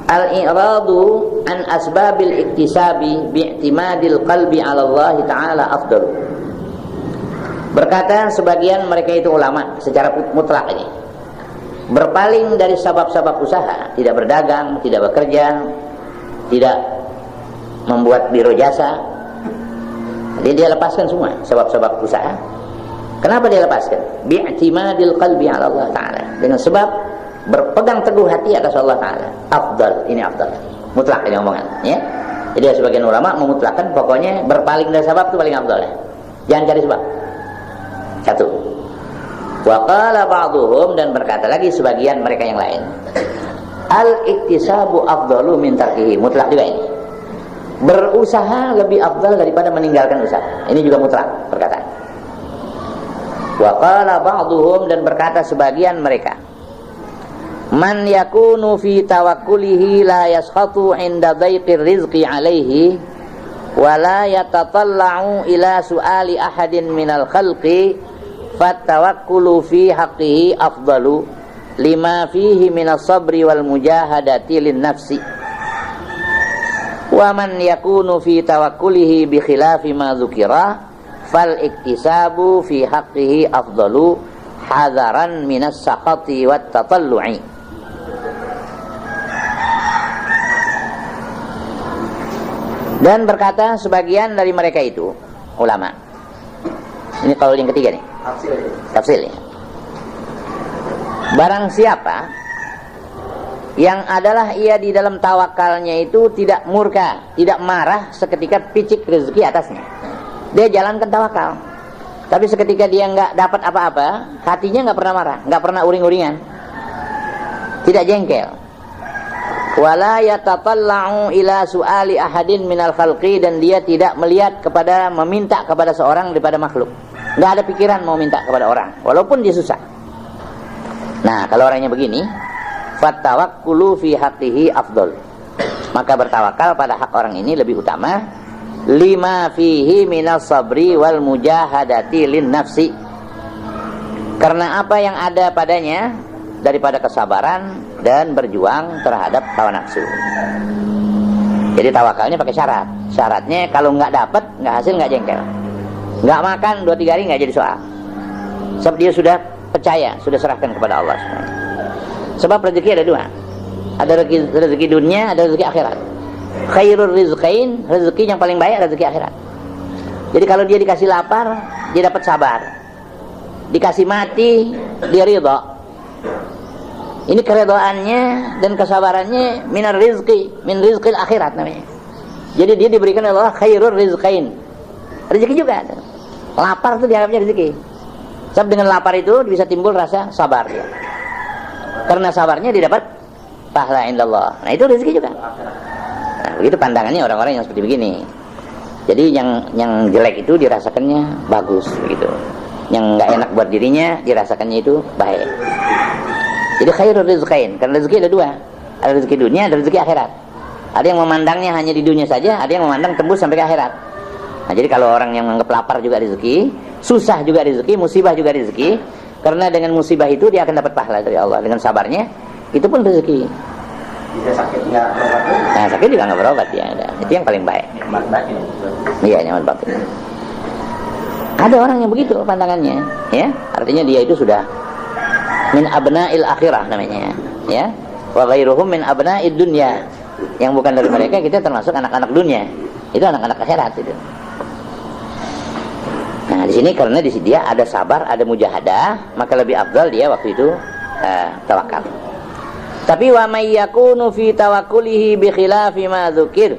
S1: al-i'radu an asbabil iktisabi bi'timadil qalbi 'ala Allah ta'ala afdal. Berkata sebagian mereka itu ulama secara mutlak ini, berpaling dari sebab-sebab usaha, tidak berdagang, tidak bekerja, tidak membuat biro jasa. Jadi dia lepaskan semua sebab-sebab usaha. Kenapa dia lepaskan? Bi'timadil qalbi 'ala Allah ta'ala, dengan sebab berpegang teguh hati atas Allah ta'ala. Afdal, ini afdal. Mutlak ini omongan, ya. Jadi sebagian ulama memutlakkan pokoknya berpaling dari sebab itu paling afdal ya. Jangan cari sebab. Satu. Wa qala ba'duhum, dan berkata lagi sebagian mereka yang lain, al-iktisabu afdalu min tarkihi. Mutlak juga ini. Berusaha lebih afdal daripada meninggalkan usaha. Ini juga mutlak perkataan. Wa qala ba'duhum, dan berkata sebagian mereka, man yakunu fi tawakkulihi la yaskhatu 'inda dhaiqir rizqi 'alaihi wa la yatatalla'u ila su'ali ahadin minal khalqi fatawakkulu fi haqqihi afdalu lima fihi minas sabri wal mujahadati lin nafsi. Wa man yakunu fi tawakkulihi bi khilafi ma dzukira fal iktisabu fi haqqihi afdalu hadaran minas saqati wat tatallu'i. Dan berkata sebagian dari mereka itu ulama, ini qaul yang ketiga nih, tafsir ya. Barang siapa yang adalah ia di dalam tawakalnya itu tidak murka, tidak marah seketika picik rezeki atasnya, dia jalankan tawakal. Tapi seketika dia nggak dapat apa-apa, hatinya nggak pernah marah, nggak pernah uring-uringan, tidak jengkel. Wala yatatalla'u ila su'ali ahadin minal khalqi, dan dia tidak melihat kepada meminta kepada seorang daripada makhluk. Nggak ada pikiran mau minta kepada orang, walaupun dia susah. Nah, kalau orangnya begini, fattawakkulu fi haqqihi afdal. Maka bertawakal pada hak orang ini lebih utama, lima fihi minas sabri wal mujahadati lin nafsi. Karena apa yang ada padanya daripada kesabaran dan berjuang terhadap hawa nafsu. Jadi tawakalnya pakai syarat. Syaratnya kalau nggak dapat, nggak hasil, nggak jengkel. Nggak makan 2-3 hari nggak jadi soal. Sebab dia sudah percaya, sudah serahkan kepada Allah. Sebab rezeki ada 2. Ada rezeki dunia, ada rezeki akhirat. Khairul rizqain, rezeki yang paling baik rezeki akhirat. Jadi kalau dia dikasih lapar, dia dapat sabar. Dikasih mati, dia ridha. Ini keredoannya dan kesabarannya min rizqil akhirat namanya. Jadi dia diberikan oleh Allah khairul rizqain. Rezeki juga. Lapar itu dianggapnya rezeki. Sebab dengan lapar itu bisa timbul rasa sabar dia. Karena sabarnya didapat pahala indallah. Nah, itu rezeki juga. Nah, begitu pandangannya orang-orang yang seperti begini. Jadi yang jelek itu dirasakannya bagus begitu. Yang enggak enak buat dirinya dirasakannya itu baik. Jadi khairul rizqain, karena rezeki ada 2. Ada rezeki dunia, ada rezeki akhirat. Ada yang memandangnya hanya di dunia saja, ada yang memandang tembus sampai ke akhirat. Nah, jadi kalau orang yang menganggap lapar juga rezeki, susah juga rezeki, musibah juga rezeki, karena dengan musibah itu dia akan dapat pahala dari Allah. Dengan sabarnya, itu pun rezeki.
S2: Bisa sakit nggak berobat?
S1: Nah, sakit juga nggak berobat ya. Itu yang paling baik.
S2: Nikmat batin.
S1: Iya, nikmat batin. Ada orang yang begitu pandangannya, ya. Artinya dia itu sudah min abna'il akhirah namanya, ya. Wa ghairuhum min abna'id dunya. Yang bukan dari mereka kita termasuk anak-anak dunia. Itu anak-anak akhirat itu. Nah, di sini karena di sini dia ada sabar, ada mujahadah, maka lebih afdal dia waktu itu tawakal. Tapi wa may yakunu fi tawakkulihi bi khilafi ma dzukir.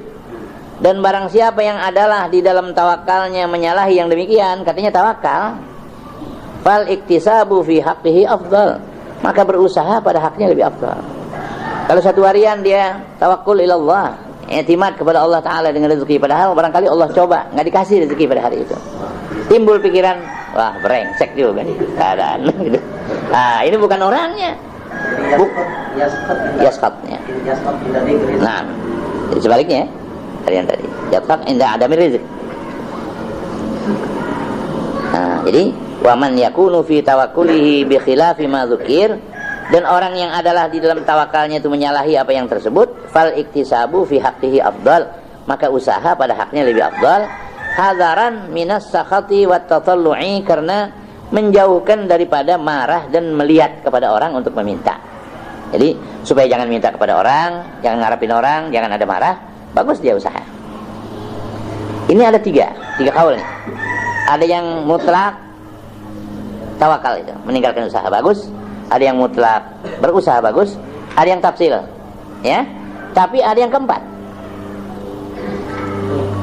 S1: Dan barang siapa yang adalah di dalam tawakalnya menyalahi yang demikian, katanya tawakal, fal iktisabu fi haqqihi afdal, maka berusaha pada haknya lebih afdal. Kalau satu harian dia tawakkul ilallah, i'timad kepada Allah Ta'ala dengan rezeki, padahal barangkali Allah coba nggak dikasih rezeki pada hari itu, timbul pikiran, wah brengsek juga nih keadaan gitu. Nah, ini bukan orangnya, yaskhatnya. Nah, jadi sebaliknya kalian tadi yaskhat inda adami rizq. Nah, jadi waman yakunu fi tawakkulihi bi khilafi ma dzukir, dan orang yang adalah di dalam tawakalnya itu menyalahi apa yang tersebut, fal iktisabu fi haqqihi afdal, maka usaha pada haknya lebih afdal, hadaran minas sakhati wat tatallu'i, karena menjauhkan daripada marah dan melihat kepada orang untuk meminta. Jadi supaya jangan minta kepada orang, jangan ngarepin orang, jangan ada marah, bagus dia usaha. Ini ada tiga kaul nih. Ada yang mutlak tawakal itu, meninggalkan usaha, bagus. Ada yang mutlak berusaha, bagus. Ada yang tafsil, ya. Tapi ada yang keempat,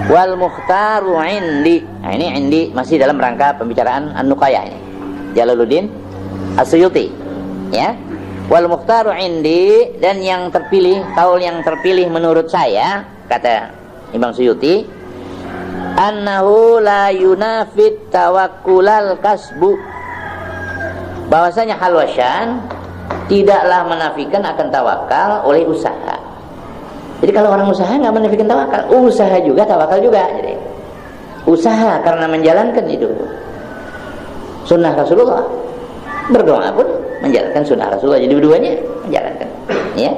S1: wal mukhtaru indi. Nah, ini indi masih dalam rangka pembicaraan An-Nuqayah ini, Jalaluddin As-Suyuti, ya. Wal mukhtaru indi, dan yang terpilih, kaul yang terpilih menurut saya, kata Imam Suyuti, annahu la yunafit tawakkulal kasbu, bahwasanya halwasyan tidaklah menafikan akan tawakal oleh usaha. Jadi kalau orang usaha nggak menafikan tawakal, usaha juga tawakal juga. Jadi usaha karena menjalankan itu sunnah Rasulullah, berdoa pun menjalankan sunnah Rasulullah. Jadi dua-duanya menjalankan, ya.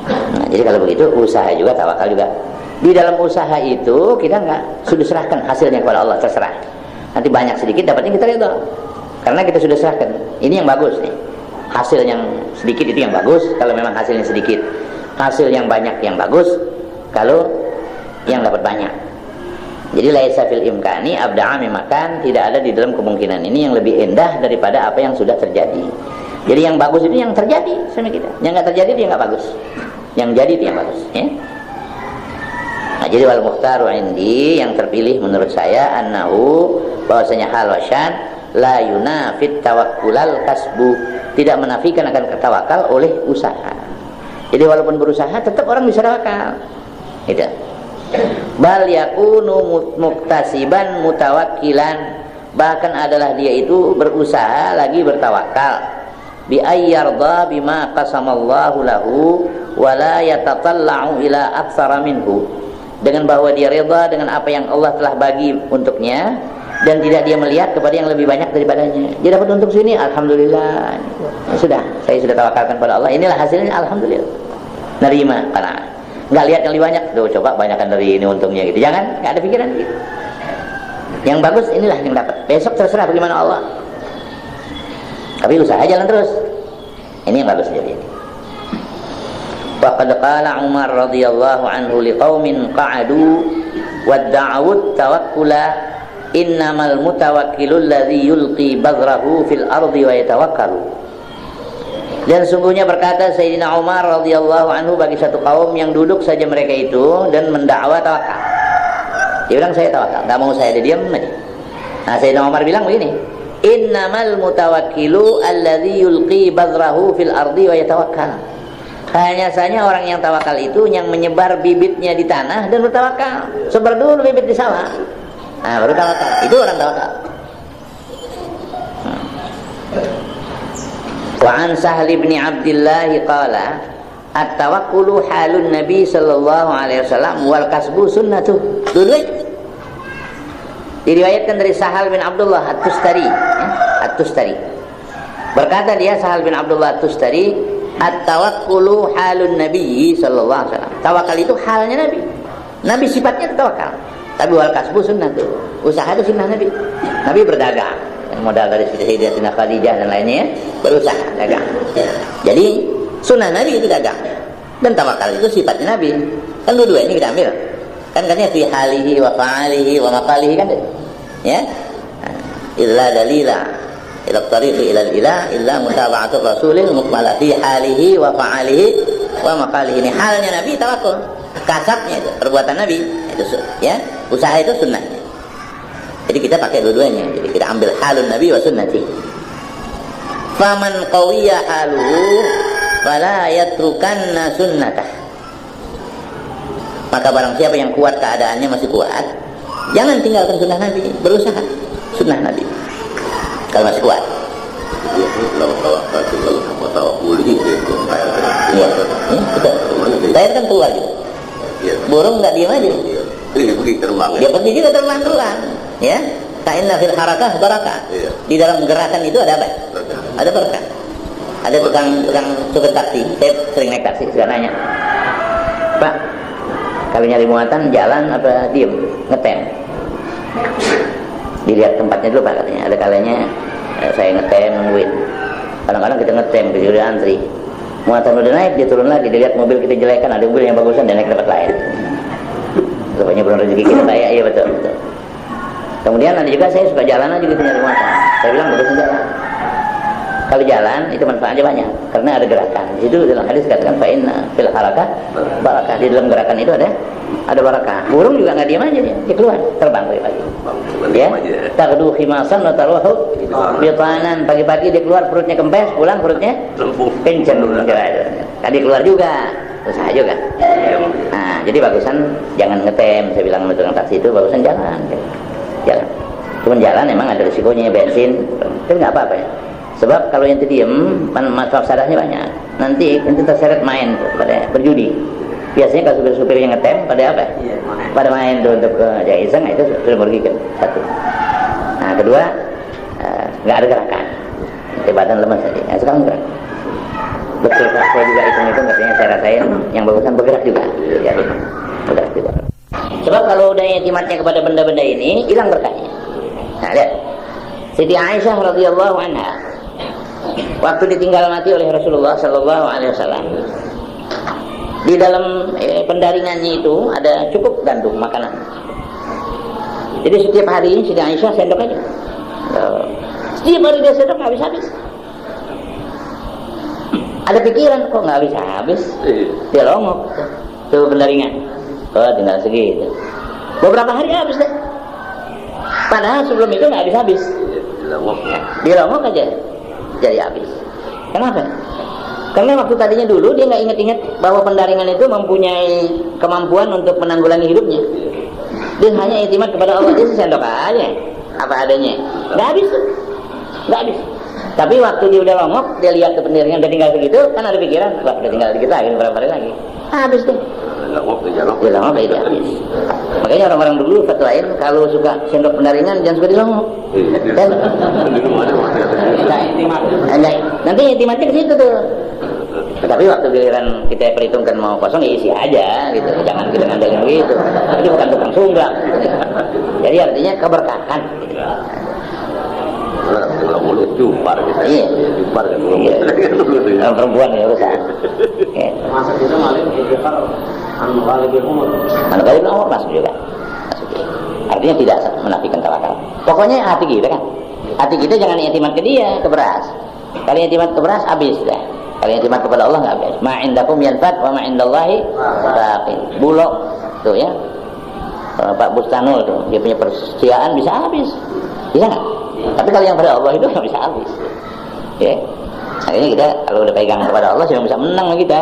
S1: Nah, jadi kalau begitu usaha juga tawakal juga. Di dalam usaha itu kita nggak sudah serahkan hasilnya kepada Allah, terserah. Nanti banyak sedikit dapatnya kita ridha, karena kita sudah serahkan. Ini yang bagus nih, hasil yang sedikit itu yang bagus kalau memang hasilnya sedikit, hasil yang banyak yang bagus kalau yang dapat banyak. Jadi laisa fil imkani abda'a mimakan, tidak ada di dalam kemungkinan ini yang lebih indah daripada apa yang sudah terjadi. Jadi yang bagus itu yang terjadi sama kita, yang nggak terjadi dia nggak bagus, yang jadi itu yang bagus, ya. Nah, jadi wal mukhtaru indi, yang terpilih menurut saya, annahu, bahwasanya hal wasyan la yunafit tawakkulal kasbu, tidak menafikan akan ketawakal oleh usaha. Jadi walaupun berusaha tetap orang bisa tawakal, gitu. Bal yakunu muktasiban mutawakkilan, bahkan adalah dia itu berusaha lagi bertawakal. bi ayyarda bima qasamallahu lahu wa la yatatalla'u ila aktsara minhu, dengan bahwa dia reda dengan apa yang Allah telah bagi untuknya dan tidak dia melihat kepada yang lebih banyak daripadanya. Dia dapat untung sini, alhamdulillah. Sudah, saya sudah tawakalkan pada Allah. Inilah hasilnya, alhamdulillah. Nerima, karena nggak lihat yang lebih banyak. Duh, coba banyakkan dari ini untungnya gitu. Jangan, nggak ada pikiran gitu. Yang bagus inilah yang dapat. Besok terserah bagaimana Allah. Tapi usaha jalan terus. Ini yang bagus jadi. Faqad qala Umar radhiyallahu anhu liqaumin qa'adu wadda'u tawakkula innamal mutawakkilul ladzi yulqi badhrahu fil ardi wa yatawakkalu. Dan sungguhnya berkata Sayyidina Umar radhiyallahu anhu bagi satu kaum yang duduk saja mereka itu dan mendakwa tawakal. Dia bilang saya tawakal, enggak mau saya diam aja. Nah, Sayyidina Umar bilang begini, innamal mutawakkilu alladzi yulqi badhrahu fil ardi wa yatawakkal. Hanya saja orang yang tawakal itu yang menyebar bibitnya di tanah dan bertawakal. Sebar dulu bibit di sawah. Nah, baru tawakal. Itu orang tawakal. Wa an Sahal bin Abdullah qala at-tawakkulu halun Nabi sallallahu alaihi wasallam wal kasbu sunnatuh. Dulu diriwayatkan dari Sahal bin Abdullah At-Tustari, At-Tustari. Berkata dia Sahal bin Abdullah At-Tustari, at-tawakkulu halun Nabi sallallahu alaihi wasallam. Tawakal itu halnya Nabi. Nabi sifatnya tawakal. Tapi wal kasbu sunnatuh. Usaha itu sunnah Nabi. Nabi berdagang, modal dari Sayyidatina Khadijah dan lainnya, berusaha dagang. Jadi sunnah Nabi itu dagang. Dan tawakal itu sifatnya Nabi. Kan dua-dua ini kita ambil. Kan katanya fi halihi wa fa'alihi wa maqalihi kan. Ya. Illa dalila ila tariqi ila ilah illa mutaba'atul rasulil mukmala fi halihi wa fa'alihi wa maqalihi. Ini halnya Nabi tawakal. Kasabnya itu perbuatan Nabi itu ya, usaha itu sunnahnya. Jadi kita pakai dua-duanya. Jadi kita ambil halun Nabi wa sunnati. Faman qawiya haluhu fala yatrukanna sunnatah. Maka barang siapa yang kuat keadaannya masih kuat, jangan tinggalkan sunnah Nabi, berusaha sunnah Nabi kalau masih kuat. Iya, betul. Saya kan keluar gitu. Burung nggak diam aja. Dia pergi juga terbang, ya. Ka'inna fil harakah barakah. Di dalam gerakan itu ada apa? Ada berkah. Ada tukang supir taksi. Saya sering naik taksi, saya nanya, Pak, kalau nyari muatan jalan apa diem ngetem? Dilihat tempatnya dulu Pak katanya. Ada kalanya saya ngetem nungguin. Kadang-kadang kita ngetem, kita udah antri. Muatan udah naik, dia turun lagi, dilihat mobil kita jelekan, ada mobil yang bagusan, dia naik ke tempat lain. Rupanya belum rezeki kita kaya, iya betul. Kemudian ada juga saya suka jalan aja gitu nyari muatan. Saya bilang bagusan jalan. Kalau jalan itu manfaatnya banyak, karena ada gerakan. Di situ dalam hadis katakan fa'inna fil harakah barakah. Di dalam gerakan itu ada barakah. Burung juga nggak diam aja dia keluar, terbang pagi-pagi. Ya, taqdu khimasan wa taruhu bitanan. Pagi-pagi dia keluar perutnya kempes, pulang perutnya kenceng. Tadi keluar juga, usaha juga. Nah, jadi bagusan jangan ngetem. Saya bilang sama tukang taksi itu bagusan jalan. Cuman jalan emang ada risikonya bensin, tapi nggak apa-apa ya. Sebab kalau yang diem, mafsadahnya banyak. Nanti terseret main pada berjudi. Biasanya kalau supir-supir yang ngetem pada apa? Pada main tuh untuk iseng, itu sudah merugikan. Satu. Nah, kedua, nggak ada gerakan. Badan lemas saja. Nah, sekarang gerak. Betul Pak, saya juga hitung-hitung katanya saya rasain yang bagusan bergerak juga. Jadi, bergerak juga. Sebab kalau udah itimatnya kepada benda-benda ini, hilang berkahnya. Nah, lihat. Siti Aisyah radhiyallahu anha waktu ditinggal mati oleh Rasulullah sallallahu alaihi wasallam, di dalam pendaringannya itu ada cukup gandum makanan. Jadi setiap hari Siti Aisyah sendok aja. Setiap hari dia sendok habis-habis. Ada pikiran kok nggak habis-habis. Dia longok ke pendaringan. Oh, tinggal segitu. Beberapa hari habis deh. Padahal sebelum itu nggak habis-habis. Dilongok aja jadi habis. Kenapa? Karena waktu tadinya dulu dia nggak ingat-ingat bahwa pendaringan itu mempunyai kemampuan untuk menanggulangi hidupnya. Dia hanya iktimat kepada Allah. Dia sendok aja apa adanya. Nggak habis tuh, nggak habis. Tapi waktu dia udah longok, dia lihat ke pendidikan udah tinggal segitu, kan ada pikiran, wah udah tinggal dikit lagi, berapa hari lagi. Habis deh. Dia longok dia habis. Makanya orang-orang dulu fatwain kalau suka sendok pendaringan jangan suka dilongok. Dan nanti intimatnya ke situ tuh. Tapi waktu giliran kita perhitungkan mau kosong ya isi aja gitu, jangan kita ngandelin begitu. Ini bukan tukang sunggak. Jadi artinya keberkahan.
S3: Kalau mulut cupar bisa.
S1: Iya.
S3: Cupar kan.
S1: Iya. Perempuan ya urusan.
S2: Masa kita malah dikekar lebih umur.
S1: Manakala ibn Umar masuk juga. Masuk juga. Artinya tidak menafikan tawakal. Pokoknya hati kita kan. Hati kita jangan i'timad ke dia, ke beras. Kalau i'timad ke beras habis dah. Kalau i'timad kepada Allah enggak habis. Ma indakum yanfad wa ma indallahi baqin. Bulog tuh ya. Pak Bustanul tuh, dia punya persediaan bisa habis. Bisa enggak? Tapi kalau yang pada Allah itu nggak bisa habis, ya. Akhirnya kita kalau udah pegang kepada Allah, sudah bisa menang lah kita.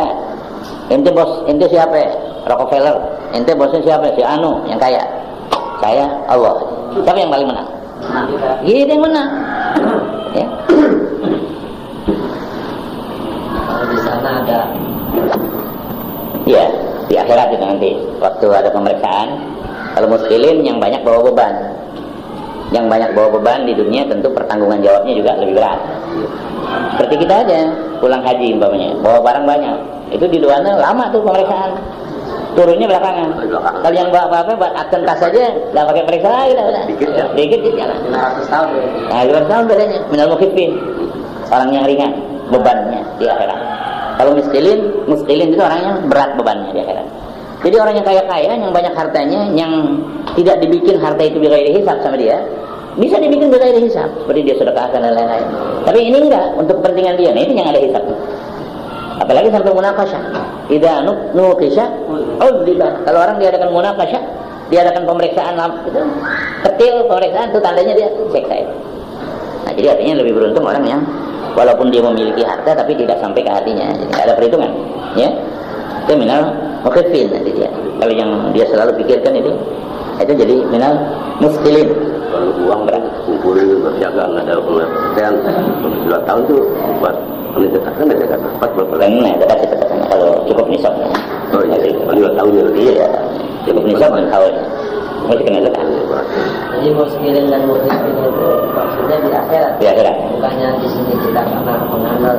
S1: Ente bos, ente siapa? Rockefeller. Ente bosnya siapa? Si Anu yang kaya. Saya Allah. Siapa yang paling menang? Dia yang menang. Ya.
S2: Kalau di sana ada.
S1: Ya, di akhirat itu nanti waktu ada pemeriksaan. Kalau muslimin yang banyak bawa beban. Yang banyak bawa beban di dunia tentu pertanggungan jawabnya juga lebih berat. Seperti kita aja pulang haji umpamanya, bawa barang banyak. Itu di luarnya lama tuh pemeriksaan. Turunnya belakangan. Kalau yang bawa apa-apa buat akten tas saja enggak pakai periksa lagi udah. Dikit jalan.
S2: 500 tahun.
S1: Nah, 500 tahun bedanya minal mukhifin. Orang yang ringan bebannya di akhirat. Kalau muskilin itu orang yang berat bebannya di akhirat. Jadi orang yang kaya-kaya, yang banyak hartanya, yang tidak dibikin harta itu bighairi hisab sama dia, bisa dibikin bighairi hisab, seperti dia sedekahkan dan lain-lain. Tapi ini enggak, untuk kepentingan dia. Nah, itu yang ada hisab. Apalagi sampai munaqasyah. Idza nuqisha udziba. Kalau orang diadakan munaqasyah, diadakan pemeriksaan itu kecil pemeriksaan itu tandanya dia seksa itu. Nah, jadi artinya lebih beruntung orang yang walaupun dia memiliki harta tapi tidak sampai ke hatinya. Jadi ada perhitungan, ya. Itu minal mukhifin nanti dia. Kalau yang dia selalu pikirkan itu jadi minal muskilin.
S3: Kalau uang berat kumpulin berjaga nggak ada pengertian 2 tahun tuh buat mendekat tepat berapa lama?
S1: Nah, dekat cetakannya kalau cukup nisab.
S3: Oh iya, 2 tahun ya.
S1: Iya, cukup nisab dan tahun. Masih kena zakat.
S2: Jadi muskilin dan mukhifin itu maksudnya di akhirat.
S1: Di akhirat.
S2: Bukannya di sini kita karena mengandal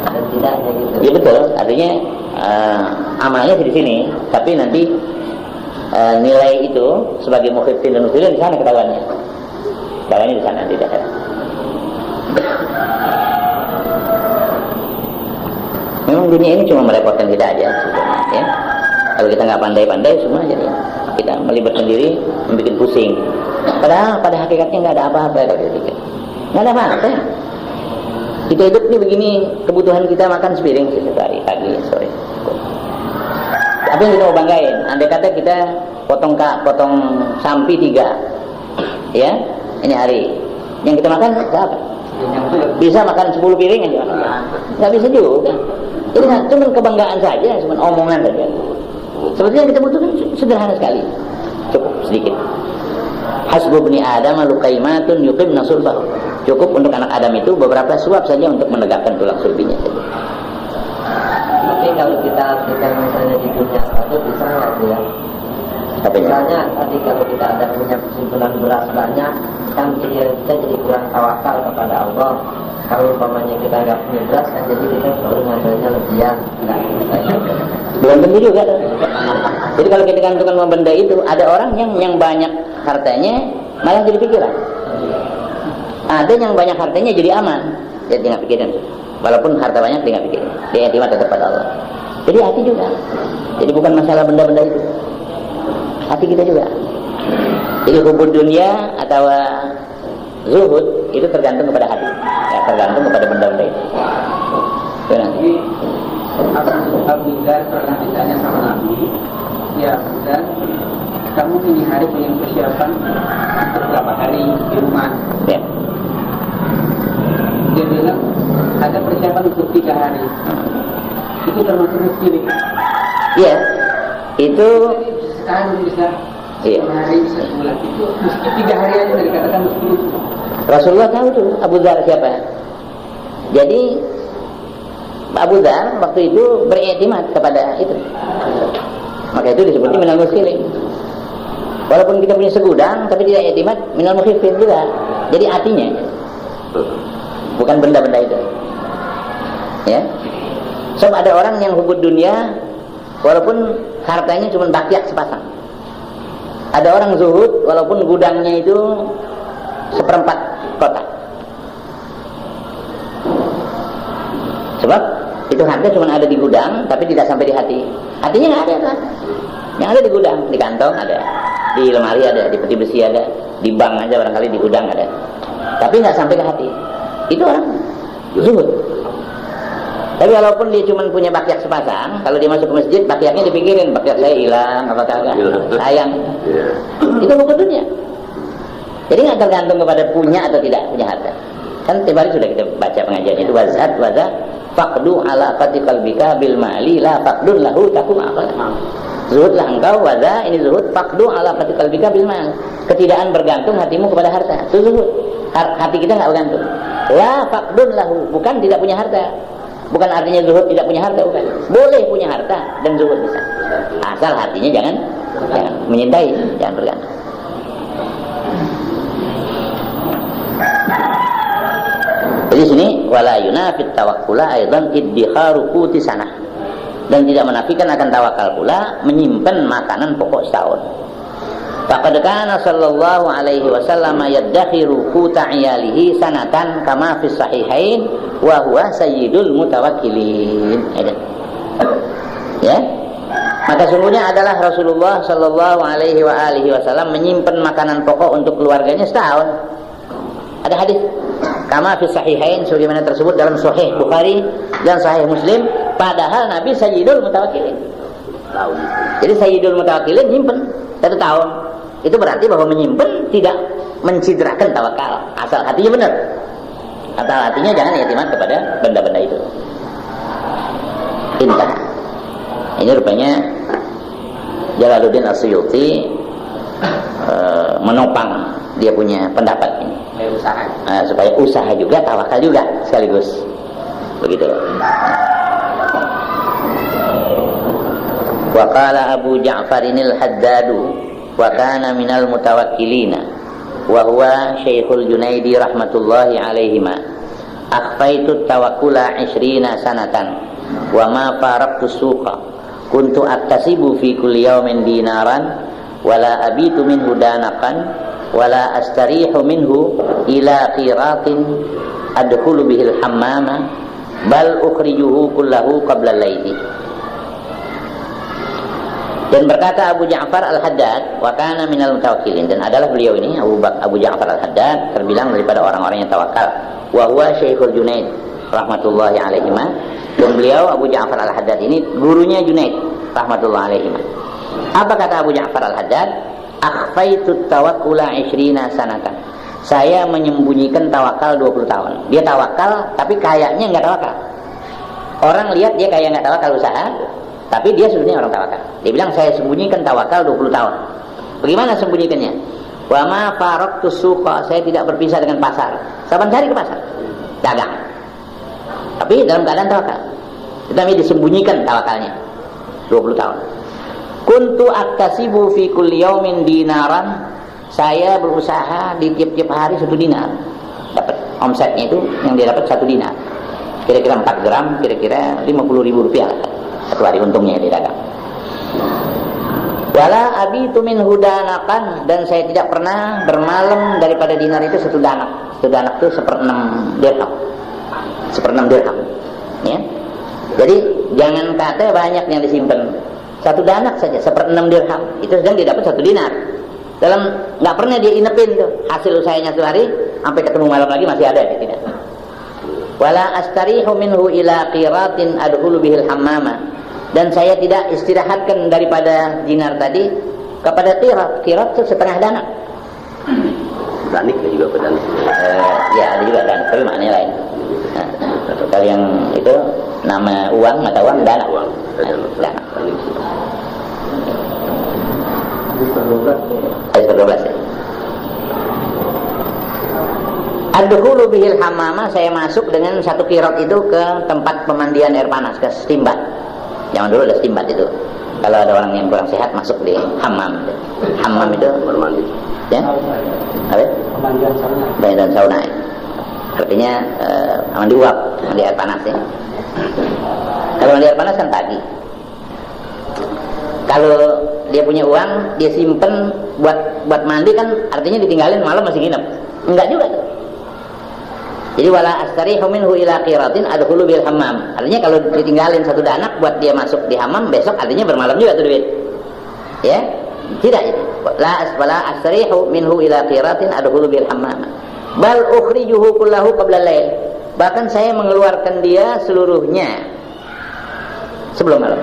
S2: dan tidaknya gitu.
S1: Iya betul. Artinya amalnya di sini, tapi nanti nilai itu sebagai mukhifin dan muskilin di sana ketahuannya. Ketahuannya di sana di akhirat. Memang dunia ini cuma merepotkan kita aja, ya. Kalau kita nggak pandai-pandai semua jadi kita melibatkan diri, membuat pusing. Padahal pada hakikatnya nggak ada apa-apa kalau kita pikir. Nggak ada apa-apa. Kita hidup nih begini, kebutuhan kita makan sepiring setiap hari, pagi, sore. Apa yang kita mau banggain? Andai kata kita potong sapi 3, ya, ini hari. Yang kita makan berapa? Bisa makan 10 piring aja. Nggak bisa juga. Ini cuma kebanggaan saja, cuma omongan saja. Seperti yang kita butuhkan sederhana sekali. Cukup sedikit. Hasbu bni Adam luqaimatun yuqimna sulbahu. Cukup untuk anak Adam itu beberapa suap saja untuk menegakkan tulang sulbinya saja.
S2: Tapi kalau kita misalnya di dunia itu bisa nggak ya? Misalnya tadi kalau kita ada punya kesimpulan beras banyak, kan kita jadi kurang tawakal kepada Allah. Kalau umpamanya kita nggak punya beras, kan jadi kita selalu ngambilnya lebihan.
S1: Belum tentu juga. Jadi kalau kita gantungkan sama benda itu, ada orang yang banyak hartanya malah jadi pikiran. Ada yang banyak hartanya jadi aman, jadi nggak pikirin. Walaupun harta banyak dia nggak pikirin, dia i'timad tetap pada Allah. Jadi hati juga. Jadi bukan masalah benda-benda itu, hati kita juga. Jadi hubud dunia atau zuhud itu tergantung kepada hati, ya, tergantung kepada benda-benda itu.
S4: Jadi Abu Dhar pernah ditanya sama Nabi, ya dan kamu ini hari punya persiapan untuk berapa hari di rumah?
S1: Ya.
S4: Dia bilang ada persiapan untuk 3 hari. Itu termasuk miskin.
S1: Iya. Itu
S4: Sekarang bisa
S1: iya.
S4: 1 hari, bisa sebulan. Itu meski 3 hari aja dikatakan miskin.
S1: Rasulullah tahu tuh Abu Dhar siapa. Jadi Abu Dzar waktu itu beriktimad kepada itu. Maka itu disebutnya minal muskilin. Walaupun kita punya segudang, tapi tidak iktimad, minal mukhifin juga. Jadi artinya, bukan benda-benda itu. Ya. Sebab ada orang yang hubud dunia, walaupun hartanya cuma bakiak sepasang. Ada orang zuhud, walaupun gudangnya itu seperempat kota. Sebab itu harta cuma ada di gudang, tapi tidak sampai di hati. Hatinya nggak ada kan? Yang ada di gudang, di kantong ada, di lemari ada, di peti besi ada, di bank aja barangkali di gudang ada. Tapi nggak sampai ke hati. Itu orang zuhud. Tapi walaupun dia cuma punya bakiak sepasang, kalau dia masuk ke masjid, bakiaknya dipikirin, bakiak saya hilang, apa kagak, sayang. Itu bukan dunia. Jadi nggak tergantung kepada punya atau tidak punya harta. Kan tiap hari sudah kita baca pengajian itu wazat faqdu ala qati qalbika bil mali la faqdun lahu takum aqal. Zuhudlah engkau waza, ini zuhud faqdu ala qati qalbika bil mal. Ketidakan bergantung hatimu kepada harta. Itu zuhud. Hati kita enggak bergantung. La faqdun lahu, bukan tidak punya harta. Bukan artinya zuhud tidak punya harta, bukan. Boleh punya harta dan zuhud bisa. Asal hatinya jangan menyintai, jangan bergantung. Jadi sini wala yunafit tawakkula aidan iddikharu quti sanah. Dan tidak menafikan akan tawakal pula menyimpan makanan pokok setahun. Faqad kana sallallahu alaihi wasallam yaddakhiru quta iyalihi sanatan kama fi sahihain wa huwa sayyidul mutawakkilin. Ya. Maka sungguhnya adalah Rasulullah sallallahu alaihi wasallam menyimpan makanan pokok untuk keluarganya setahun. Ada hadis kama fi sahihain sebagaimana tersebut dalam Sahih Bukhari dan Sahih Muslim, padahal Nabi Sayyidul Mutawakkilin. Jadi Sayyidul Mutawakkilin nyimpen 1 tahun. Itu berarti bahwa menyimpen tidak mencidrakan tawakal, asal hatinya benar. Asal hatinya jangan iktimad kepada benda-benda itu. Indah. Ini rupanya Jalaluddin As-Suyuti menopang dia punya pendapat ini. Supaya usaha juga, tawakal juga sekaligus. Begitu. Wa qala Abu Ja'far al-Haddad wa kana minal mutawakkilina wa huwa Syekhul Junaidi rahmatullahi alaihima. Akhfaitu tawakkula 20 sanatan wa ma faraqtu suqa kuntu aktasibu fi kulli yawmin dinaran wala abitu minhu danaqan wala astarihu minhu ila qiratin adkhulu bihil hammama bal ukhrijuhu kullahu qabla al-laili. Dan berkata Abu Ja'far Al-Haddad wa kana minal mutawakkilin, dan adalah beliau ini Abu Ja'far Al-Haddad terbilang daripada orang-orang yang tawakal. Wa huwa Syekhul Junaid rahmatullahi alaihima, dan beliau Abu Ja'far Al-Haddad ini gurunya Junaid rahmatullahi alaihima. Apa kata Abu Ja'far Al-Haddad? Akhfaitu tawakkula 20 sanatan. Saya menyembunyikan tawakal 20 tahun. Dia tawakal tapi kayaknya enggak tawakal. Orang lihat dia kayak enggak tawakal usaha, tapi dia sebenarnya orang tawakal. Dia bilang saya sembunyikan tawakal 20 tahun. Bagaimana sembunyikannya? Wa ma faraqtu suqa, saya tidak berpisah dengan pasar. Saban hari ke pasar dagang. Tapi dalam keadaan tawakal. Tetapi disembunyikan tawakalnya 20 tahun. Kuntu aktasibu fi kulli yaumin dinaran. Saya berusaha di tiap-tiap hari 1 dinar. Dapat omsetnya itu yang dia dapat 1 dinar. Kira-kira 4 gram, kira-kira 50.000 rupiah satu hari untungnya dia dagang. Wala abitu min hudanakan, dan saya tidak pernah bermalam daripada dinar itu 1 danak. 1 danak itu 1/6 dirham. 1/6 dirham. Ya. Jadi jangan kata banyak yang disimpan. 1 danak saja 1/6 dirham. Itu sedang dia dapat 1 dinar. Dalam nggak pernah dia inepin tuh hasil usahanya 1 hari sampai ketemu malam lagi masih ada, tidak. Wala astarihu minhu ila qiratin adkhulu bihil hammama, dan saya tidak istirahatkan daripada dinar tadi kepada qirat. Qirat itu setengah danak.
S3: Danik juga pedanik.
S1: Ya ada juga danik, tapi maknanya lain. Nah, kalau yang itu nama uang, mata uang danak. Danak. Ayat 12 ya. Adkhulu bihil hammama, saya masuk dengan satu kirot itu ke tempat pemandian air panas, ke stimbat. Zaman dulu ada stimbat itu. Kalau ada orang yang kurang sehat masuk di hammam. Hammam itu
S3: bermandi.
S1: Ya? Apa? Pemandian sauna. Artinya mandi uap, mandi air panas ya. Kalau mandi air panas kan pagi. Kalau dia punya uang, dia simpen buat mandi kan, artinya ditinggalin malam masih nginep. Enggak juga. Jadi wala astarihu minhu ila qiratin adkhulu bil hammam. Artinya kalau ditinggalin satu danak buat dia masuk di hammam, besok artinya bermalam juga tuh duit. Ya? Tidak itu. Wala astarihu minhu ila qiratin adkhulu bil hammam. Bal ukhrijuhu kullahu qabla al-lail. Bahkan saya mengeluarkan dia seluruhnya sebelum malam.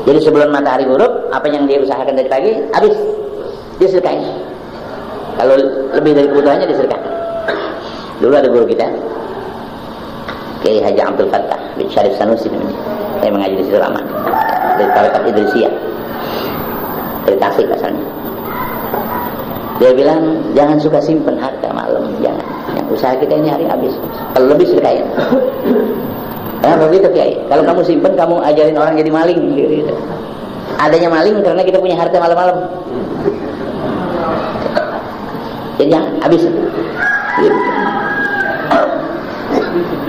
S1: Jadi sebelum matahari buruk, apa yang dia usahakan dari pagi habis disedekahin. Kalau lebih dari kebutuhannya disedekahin. Dulu ada guru kita, Kiai Haji Abdul Fattah bin Syarif Sanusi namanya. Saya mengaji di situ lama. Dari tarekat Idrisiyah. Dari Tasik asalnya. Dia bilang jangan suka simpen harta malam, jangan. Yang usaha kita ini hari habis. Kalau lebih sedekahin. Karena begitu Kiai, kalau kamu simpen, kamu ajarin orang jadi maling gitu. Adanya maling karena kita punya harta malam-malam. Jadi jangan habis gitu.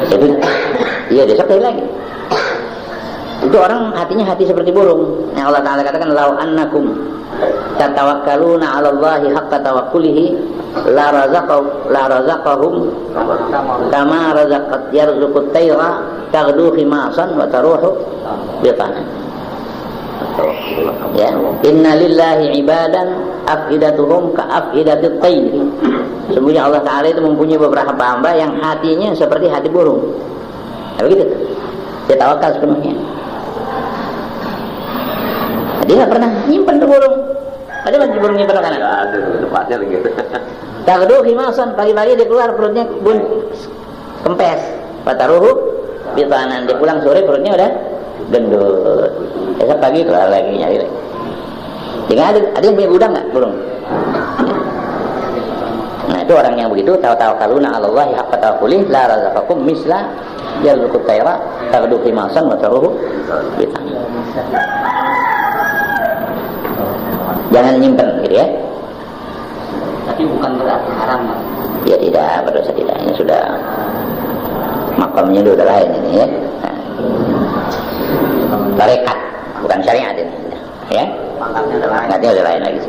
S1: Itu iya besok lagi. Itu orang hatinya hati seperti burung. Yang Allah Ta'ala katakan lau annakum tatawakkaluna 'ala Allahi haqqa tawakkulihi la razaqahum kama razaqat yarzuqut tayra taghdu khimasan wa taruhu bitana. Ya, inna lillahi ibadan afidatuhum ka afidatit tayr. Sesungguhnya Allah Ta'ala itu mempunyai beberapa hamba yang hatinya seperti hati burung. Nah, begitu. Dia tawakal sepenuhnya. Dia nggak pernah nyimpen tuh burung. Ada nggak burung nyimpen makanan?
S3: Nggak ada tempatnya begitu.
S1: Taghdu khimasan, pagi-pagi dia keluar perutnya kempes. Fataruhu bitanan, dia pulang sore perutnya udah gendut. Besok pagi keluar lagi nyari lagi. Jangan ada yang punya gudang nggak burung? Nah itu orang yang begitu, tawakkaluna 'ala Allahi haqqa tawakkuli la razaqakum misla yarzuqut tayra taghdu khimasan wa taruhu bitanan. Jangan nyimpen gitu ya.
S2: Tapi bukan berarti haram.
S1: Ya tidak, berdosa tidak. Ini sudah makamnya udah lain ini ya. Tarekat, bukan syariat ini. Ya. Makamnya udah lain lagi.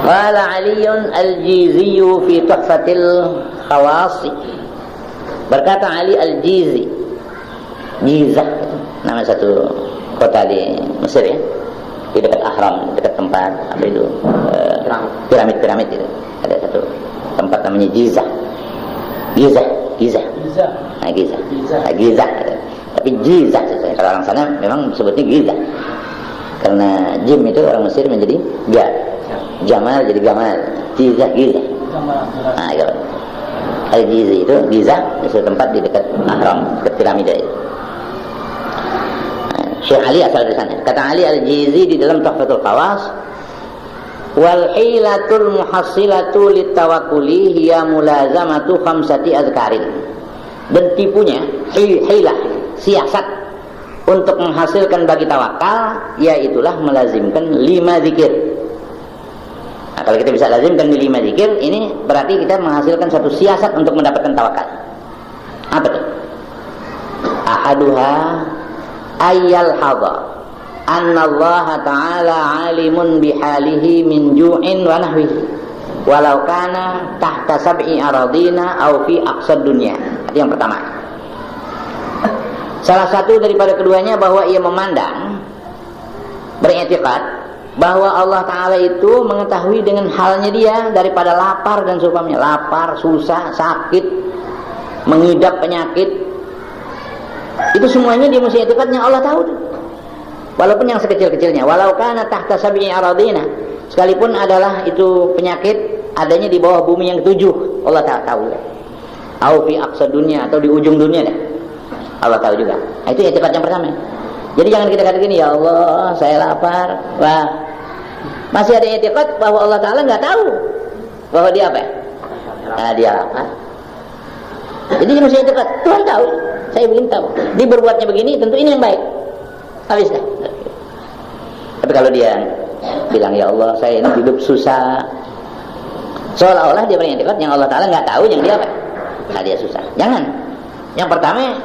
S1: Qala Aliun Al-Jizi fi Tuhfatil Khawas. Berkata Ali Al-Jizi, Jizah, nama satu kota di Mesir ya, di dekat Ahram, dekat tempat apa itu piramid itu. Ada satu tempat namanya Gizah. Nah, Gizah. Tapi Gizah kalau orang sana memang sebutnya Gizah. Karena jim itu orang Mesir menjadi ja. Jamal jadi gamal. Gizah. Nah, gitu. Al-Jizi itu Gizah, itu tempat di dekat Ahram, dekat piramida itu. Syekh Ali asal dari sana. Kata Ali Al-Jizi di dalam Tuhfatul Khawas, wal hilatul muhassilatu litawakkuli hiya mulazamatu khamsati azkarin. Dan tipunya hilah, siasat untuk menghasilkan bagi tawakal, yaitulah melazimkan 5 zikir. Nah, kalau kita bisa lazimkan di 5 zikir, ini berarti kita menghasilkan satu siasat untuk mendapatkan tawakal. Apa itu? Ahaduha ayyal hadha anna Allah Ta'ala alimun bihalihi min ju'in wa nahwihi walau kana tahta sab'i aradina au fi aqsad dunya. Itu yang pertama. Salah satu daripada keduanya bahwa ia memandang, beriktikad bahwa Allah Ta'ala itu mengetahui dengan halnya dia daripada lapar dan seumpamanya. Lapar, susah, sakit, mengidap penyakit, itu semuanya dia mesti etikatnya Allah tahu. Walaupun yang sekecil-kecilnya, walau kana tahta sab'i aradina, sekalipun adalah itu penyakit adanya di bawah bumi yang ke-7, Allah tahu. Au fi aqsa dunia, atau di ujung dunia dah, Allah tahu juga. Nah, itu etikat yang pertama. Jadi jangan kita kata gini, ya Allah saya lapar. Wah, masih ada etikat bahwa Allah Ta'ala nggak tahu. bahwa dia apa? Nah, dia apa? Jadi mesti tepat. Tuhan tahu, saya belum tahu. Dia berbuatnya begini, tentu ini yang baik. Habis dah. Tapi kalau dia bilang, ya Allah, saya ini hidup susah, seolah-olah dia berintikad yang Allah Ta'ala nggak tahu yang dia apa? Nah, dia susah. Jangan. Yang pertama,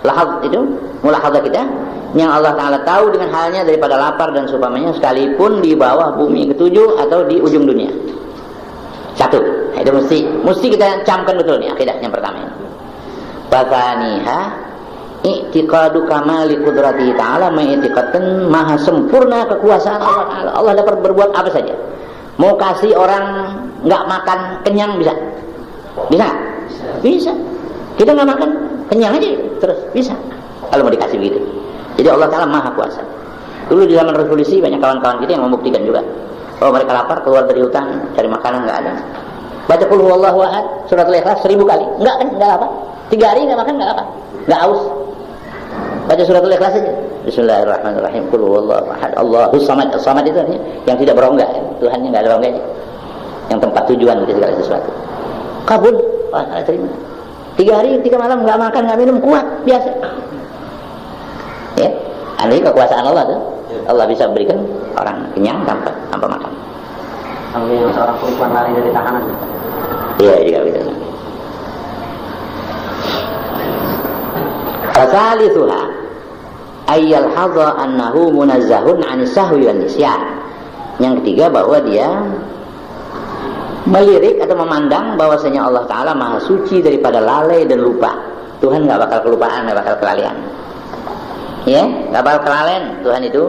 S1: lahad itu, mulahadzah kita, yang Allah Ta'ala tahu dengan halnya daripada lapar dan seumpamanya, sekalipun di bawah bumi ketujuh atau di ujung dunia. Satu. Nah, itu mesti kita camkan betul nih akidah yang pertama ini. Bathaniha i'tiqadu kamali qudratihi ta'ala, mengitikadkan maha sempurna kekuasaan Allah Ta'ala. Allah dapat berbuat apa saja. Mau kasih orang nggak makan kenyang bisa? Bisa. Kita nggak makan kenyang aja terus bisa. Kalau mau dikasih begitu. Jadi Allah Ta'ala maha kuasa. Dulu di zaman revolusi banyak kawan-kawan kita yang membuktikan juga. Kalau mereka lapar keluar dari hutan cari makanan nggak ada. Baca qul huwallahu ahad, surat Al-Ikhlas 1000 kali. Enggak kan? Enggak apa. 3 hari enggak makan enggak apa. Enggak aus. Baca surat Al-Ikhlas saja. Bismillahirrahmanirrahim. Qul huwallahu ahad, Allahus samad. Samad itu artinya yang tidak berongga. Tuhannya enggak ada rongganya. Yang tempat tujuan untuk segala sesuatu. Kabul. Wah, terima. 3 hari 3 malam enggak makan, enggak minum, kuat biasa. Ya. Ini kekuasaan Allah tuh. Allah bisa berikan orang kenyang tanpa makan.
S2: Kalau yang seorang perempuan lari dari tahanan.
S1: Iya, juga bisa. Fasalisuha ayyal hadha annahu munazzahun 'anis sahwi wan nisyan. Yang ketiga bahwa dia melirik atau memandang bahwasanya Allah Ta'ala maha suci daripada lalai dan lupa. Tuhan nggak bakal kelupaan, nggak bakal kelalaian. Ya, nggak bakal kelalaian Tuhan itu.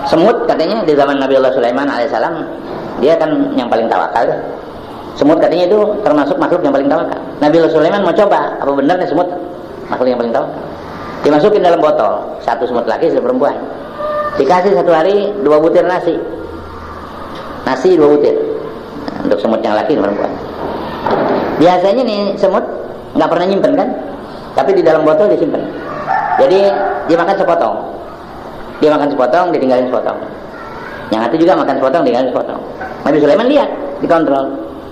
S1: Semut katanya di zaman Nabi Allah Sulaiman alaihissalam, dia kan yang paling tawakal. Semut katanya itu termasuk makhluk yang paling tawakal. Nabi Allah Sulaiman mau coba apa benar nih semut makhluk yang paling tawakal. Dimasukin dalam botol, 1 semut laki 1 perempuan. Dikasih 1 hari 2 butir nasi. Nasi 2 butir. Nah, untuk semut yang laki dan perempuan. Biasanya nih semut nggak pernah nyimpen kan? Tapi di dalam botol disimpan. Jadi dia makan sepotong. Dia makan sepotong, ditinggalin sepotong. Yang satu juga makan sepotong, ditinggalin sepotong. Nabi Sulaiman lihat, dikontrol.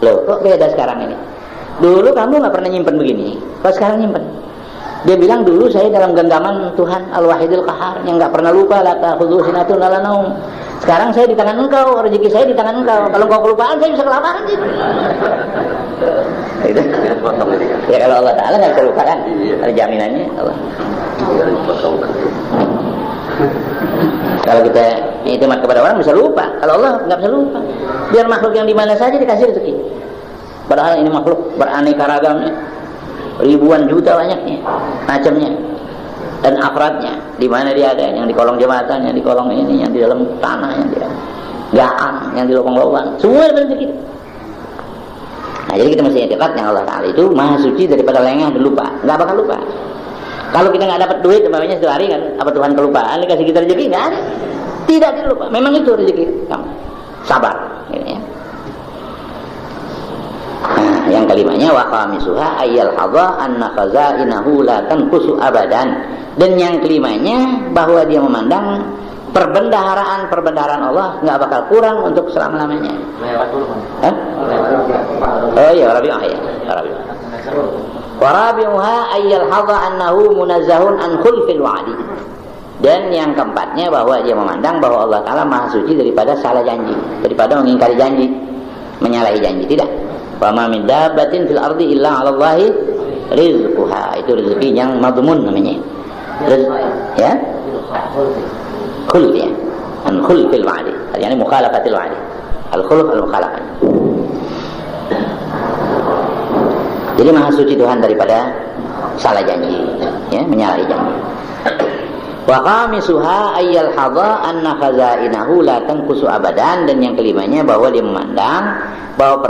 S1: Loh, kok beda sekarang ini? Dulu kamu nggak pernah nyimpen begini, kok sekarang nyimpen? Dia bilang dulu saya dalam genggaman Tuhan Al-Wahidul Qahar yang nggak pernah lupa, la ta'khudhuhu sinatun wa la naum. Sekarang saya di tangan engkau, rezeki saya di tangan engkau. Kalau engkau kelupaan, saya bisa kelaparan gitu. Itu. Ya kalau Allah Ta'ala nggak kelupaan, ada jaminannya Allah. Kalau kita iktimat kepada orang bisa lupa, kalau Allah nggak bisa lupa. Biar makhluk yang di mana saja dikasih rezeki. Padahal ini makhluk beraneka ragamnya, ribuan juta banyaknya, macamnya, dan afradnya. Di mana dia ada? Yang di kolong jembatan, yang di kolong ini, yang di dalam tanah, yang di gaang, yang di lubang-lubang. Semua ada rezeki. Nah, jadi kita mesti iktikat yang Allah Ta'ala itu maha suci daripada lengah dan lupa. Nggak bakal lupa. Kalau kita nggak dapat duit, umpamanya 1 hari kan, apa Tuhan kelupaan, dikasih kita rezeki nggak ada. Tidak dilupa. Memang itu rezeki kamu. Sabar. Gitu ya. Nah, yang kelimanya wa khamisuha ayyal hadha anna khazainahu la tanqusu abadan. Dan yang kelimanya bahwa dia memandang perbendaharaan Allah nggak bakal kurang untuk selama-lamanya. Hah? Oh iya, Rabi'ah ya. Rabi'ah. Wa rabi'uha ayyal hadha annahu munazzahun an khulfil wa'di. Dan yang keempatnya bahwa dia memandang bahwa Allah Ta'ala maha suci daripada salah janji, daripada mengingkari janji, menyalahi janji. Tidak. Wa ma min dabbatin fil ardi illa 'ala Allahi rizquha. Itu rezeki yang madmun namanya. Ya? Khulf ya. An khulfil wa'di. Yani mukhalafatil wa'di. Al-khulf al-mukhalafah. Jadi maha suci Tuhan daripada salah janji, ya, menyalahi janji. Wa khamisuha ayyal hadha anna khazainahu la tanqusu abadan. Dan yang kelimanya bahwa dia memandang bahwa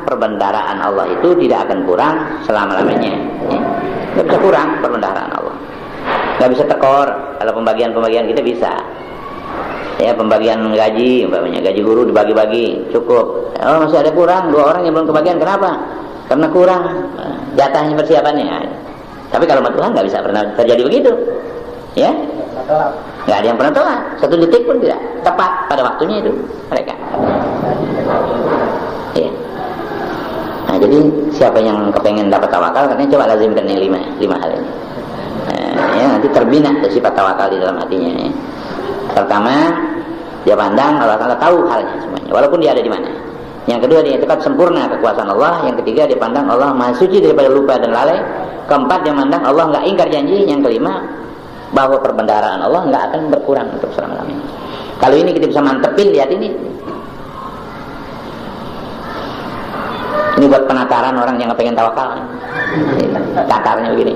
S1: perbendaharaan Allah itu tidak akan kurang selama-lamanya, ya. Tidak bisa kurang perbendaharaan Allah. Tidak bisa tekor. Kalau pembagian kita bisa. Ya, pembagian gaji, umpamanya gaji guru dibagi-bagi cukup. Oh, masih ada kurang 2 orang yang belum kebagian. Kenapa? Karena kurang jatahnya, persiapannya. Tapi kalau sama Tuhan nggak bisa pernah terjadi begitu, ya? Nggak ada yang pernah telat, 1 detik pun tidak tepat pada waktunya itu mereka. Ya. Nah, jadi siapa yang kepengen dapat tawakal, katanya coba lazimkan ini lima hal ini. Ya, nanti terbina sifat tawakal di dalam hatinya. Ya. Pertama, dia pandang Allah Ta'ala tahu halnya semuanya, walaupun dia ada di mana. Yang kedua, dia tetap sempurna kekuasaan Allah. Yang ketiga, dia pandang Allah maha suci daripada lupa dan lalai. Keempat, dia pandang Allah nggak ingkar janji. Yang kelima, bahwa perbendaharaan Allah nggak akan berkurang untuk selama-lamanya. Kalau ini kita bisa mantepin, lihat ini. Ini buat penataran orang yang pengen tawakal. Tatarnya begini.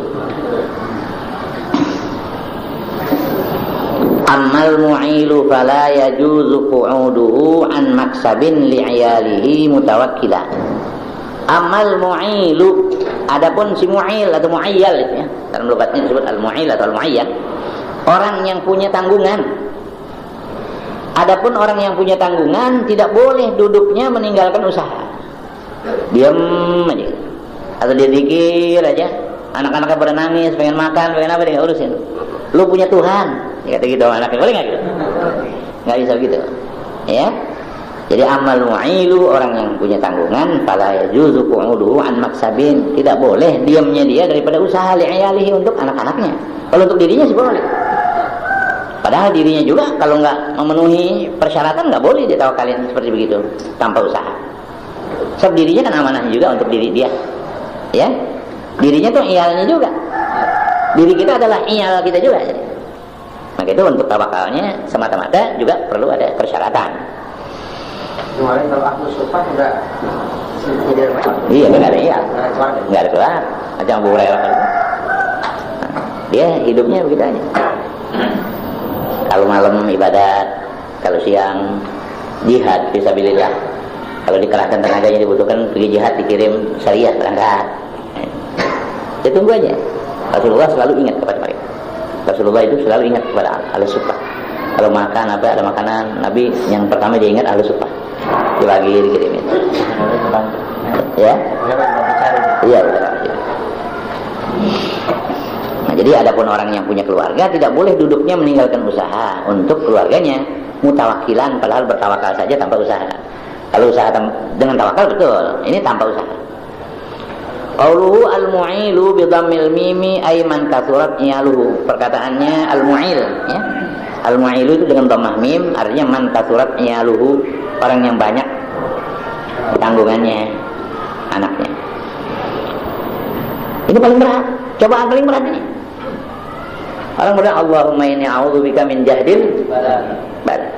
S1: Ammal mu'ilu fala yajuzu qu'uduhu an maksabin li'iyalihi mutawakkilan. Amal mu'ilu, adapun si mu'il atau mu'ayyal ya, dalam logatnya disebut al-mu'il atau al-mu'ayyal, orang yang punya tanggungan. Adapun orang yang punya tanggungan tidak boleh duduknya meninggalkan usaha. Diam aja. Atau dia zikir aja. Anak-anaknya pada nangis, pengen makan, pengen apa, dia nggak urusin. Lu punya Tuhan, kata gitu anaknya, boleh nggak gitu? Nggak bisa gitu, ya. Jadi amal mu'ilu, orang yang punya tanggungan, fala yajuzu qu'uduhu an maksabin, tidak boleh diamnya dia daripada usaha li'ayalihi, untuk anak-anaknya. Kalau untuk dirinya sih boleh. Padahal dirinya juga kalau nggak memenuhi persyaratan nggak boleh ditawakalin seperti begitu tanpa usaha. Sebab dirinya kan amanah juga untuk diri dia, ya. Dirinya tuh iyalnya juga. Diri kita adalah iyal kita juga. Maka itu untuk tawakalnya semata-mata juga perlu ada persyaratan.
S2: Kemarin kalau aku sumpah udah
S1: iya, nggak ada iyal, nggak ada keluar. Macam Abu Hurairah, dia hidupnya begitu aja. Kalau malam ibadat, kalau siang jihad fisabilillah. Kalau dikerahkan tenaganya dibutuhkan pergi jihad, dikirim syariah berangkat. Ya tunggu aja. Rasulullah selalu ingat kepada mereka. Rasulullah itu selalu ingat kepada ahli suffah. Kalau makan apa, ada makanan, Nabi yang pertama dia ingat ahli suffah. Dibagi, dikirimin. Ya? Iya, betul. Nah, jadi adapun orang yang punya keluarga tidak boleh duduknya meninggalkan usaha untuk keluarganya. Mutawakilan, padahal bertawakal saja tanpa usaha. Kalau usaha dengan tawakal betul, ini tanpa usaha. Qauluhu al-mu'ilu bi dhammil mimi ay man kathurat iyaluhu. Perkataannya al-mu'il ya. Al-mu'ilu itu dengan dhammah mim artinya man kathurat iyaluhu, orang yang banyak tanggungannya anaknya. Ini paling berat, cobaan paling berat ini. Orang berdoa, Allahumma inni a'udzubika min jahdil bala.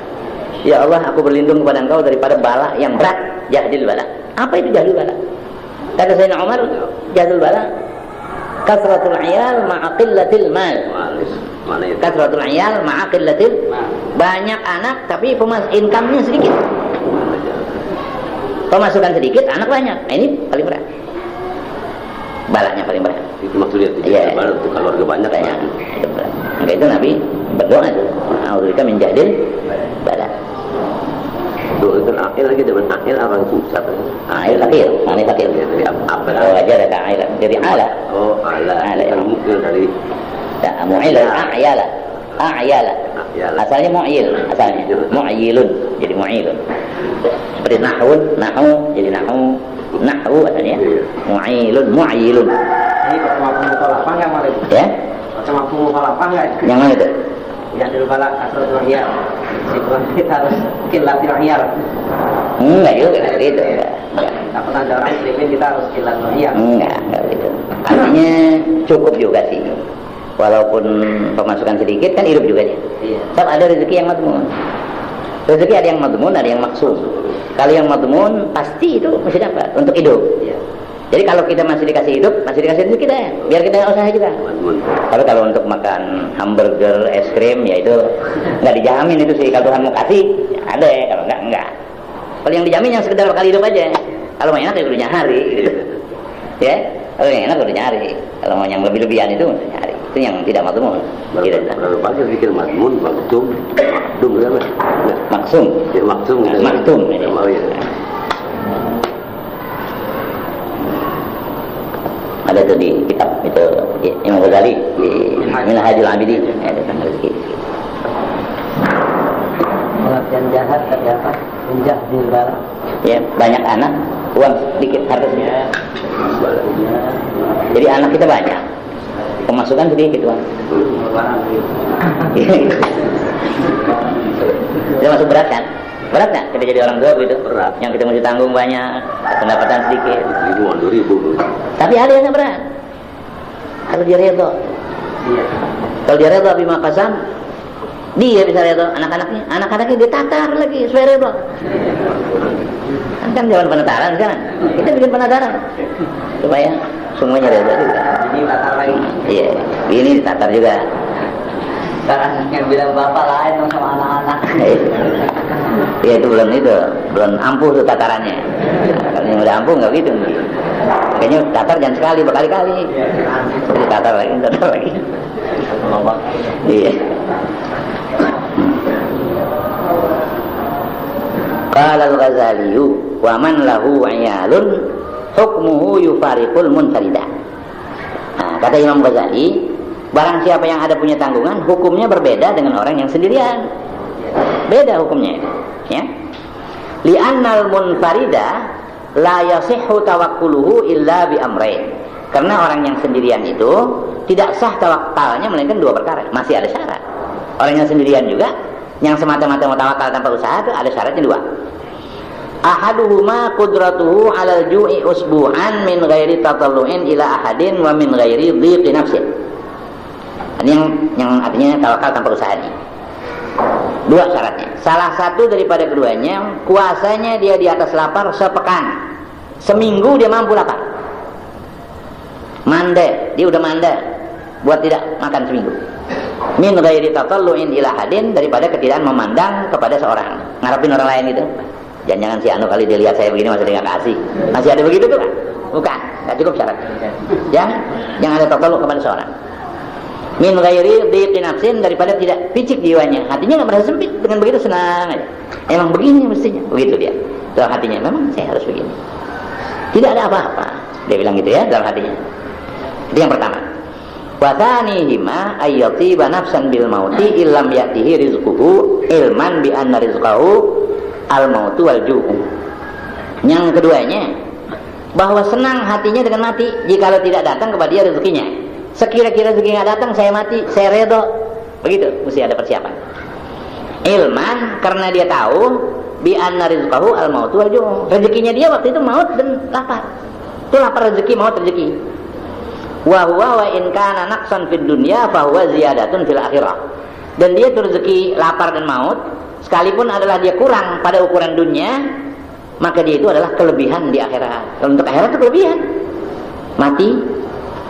S1: Ya Allah, aku berlindung kepada Engkau daripada bala yang berat, jahdil bala. Apa itu jahdil bala? Kata Sayyidina Umar, jahdil bala kasratul iyal ma'a qillatil mal. Kasratul iyal ma'a qillatil, banyak anak tapi income-nya sedikit. Pemasukan sedikit, anak banyak. Nah, ini paling berat. Balanya paling berat.
S3: Itu maksudnya tidak bala untuk keluarga banyak.
S1: Maka itu Nabi berdoa itu, a'udzubika min jahdil bala.
S3: Doa itu akhir lagi dengan akhir orang susah.
S1: Akhir akhir, mana akhir?
S3: Dari apa?
S1: Oh, aja ada akhir. Dari ala.
S3: Oh, ala. Yang mungkin dari
S1: mu'il a'yala. A'yala. Asalnya mu'il, asalnya mu'ilun, jadi mu'ilun. Seperti nahwun, nahu, jadi nahu, nahwu asalnya. Mu'ilun, mu'ilun.
S2: Ini macam mukhalafah enggak Malik?
S1: Ya?
S2: Macam mukhalafah enggak?
S1: Yang mana itu?
S2: Jahdil bala kasratul iyal. Situan kita harus killatil iyal.
S1: Enggak juga gitu. Enggak.
S2: Apa ada orang Filipin kita harus killatil iyal.
S1: Enggak gitu. Artinya cukup juga sih. Walaupun pemasukan sedikit kan hidup juga dia.
S2: Iya.
S1: Sebab ada rezeki yang madmun. Rezeki ada yang madmun, ada yang maksum. Kalau yang madmun pasti itu mesti dapat untuk hidup.
S2: Iya.
S1: Jadi kalau kita masih dikasih hidup, masih dikasih rezeki kita, biar kita usaha juga. Kalau untuk makan hamburger, es krim, ya itu nggak dijamin itu sih. Kalau Tuhan mau kasih, ya ada. Kalau enggak. Kalau yang dijamin yang sekedar kali hidup aja. Kalau mau enak ya udah nyari, gitu. Ya. Kalau yang enak udah nyari. Kalau mau yang lebih-lebihan itu udah nyari. Itu yang tidak madmun.
S3: Berapa banyak pikir madmun, maktum kan?
S1: Maksum.
S3: Ya maksum.
S1: Maktum.
S3: Oh iya.
S1: Ada tuh di kitab itu Imam Ghazali di Minhajul Abidin, ada tentang rezeki.
S2: Pengertian jahat terdapat menjahdil bala.
S1: Ya, banyak anak uang sedikit, harta sedikit. Jadi anak kita banyak, pemasukan sedikit uang. Itu masuk berat kan? Berat nggak kita jadi orang tua begitu?
S3: Berat.
S1: Yang kita mesti tanggung banyak, pendapatan sedikit.
S3: 2.000.
S1: Tapi ada yang nggak berat. Kalau dia redho. Kalau dia redho bima qasam, dia bisa redho anak-anaknya dia tatar lagi supaya redho. Kan zaman penataran kan? Kita bikin penataran supaya semuanya redho juga.
S2: Jadi tatar lagi.
S1: Iya, ini ditatar juga.
S2: Sekarang yang bilang bapak lain dong sama anak-anak.
S1: Iya itu belum ampuh tuh tatarannya. Kalau yang udah ampuh nggak gitu. Kayaknya tatar jangan sekali, berkali-kali. Jadi tatar lagi. Iya. Qala al-Ghazali wa man lahu 'iyalun hukmuhu yufariqul munfarida. Nah, kata Imam Ghazali, barang siapa yang ada punya tanggungan, hukumnya berbeda dengan orang yang sendirian. Beda hukumnya, ya. Li'annal munfarida la yasihhu tawakkuluhu illa bi amrayn. Karena orang yang sendirian itu tidak sah tawakalnya melainkan dua perkara. Masih ada syarat. Orang yang sendirian juga, yang semata-mata mau tawakal tanpa usaha itu ada syaratnya dua. Ahaduhuma qudratuhu 'alal ju'i usbu'an min ghairi tatallu'in ila ahadin wa min ghairi dhiqi nafsin. Ini yang artinya tawakal tanpa usaha ini. Dua syaratnya. Salah satu daripada keduanya, kuasanya dia di atas lapar sepekan. Seminggu dia mampu lapar. Manda, dia udah manda buat tidak makan seminggu. Min ghairi tatallu'in ila ahadin, daripada ketidakan memandang kepada seorang, ngarepin orang lain gitu. Jangan-jangan si anu kali dia lihat saya begini masih dia nggak kasih. Masih ada begitu tuh kan? Bukan, nggak cukup syarat. Yang ada tatallu' kepada seorang. Min ghairi dhiqi nafsin, daripada tidak picik jiwanya, hatinya nggak merasa sempit, dengan begitu senang aja. Emang begini mestinya, begitu dia. Dalam hatinya memang saya harus begini. Tidak ada apa-apa, dia bilang gitu ya dalam hatinya. Itu yang pertama. Wa tsanihima ayyatiba nafsan bil mauti illam yatihi rizquhu ilman bi anna rizqahu al mautu wal ju'u. Yang keduanya, bahwa senang hatinya dengan mati jikalau tidak datang kepada dia rezekinya. Sekira-kira rezeki nggak datang, saya mati, saya redho. Begitu, mesti ada persiapan. Ilman, karena dia tahu bi anna rizqahu al mautu wal ju'u. Rezekinya dia waktu itu maut dan lapar. Itu lapar rezeki, maut rezeki. Wa huwa wa in kana naqsan fid dunya fa huwa ziyadatun fil akhirah. Dan dia itu rezeki lapar dan maut, sekalipun adalah dia kurang pada ukuran dunia, maka dia itu adalah kelebihan di akhirat. Kalau untuk akhirat itu kelebihan. Mati,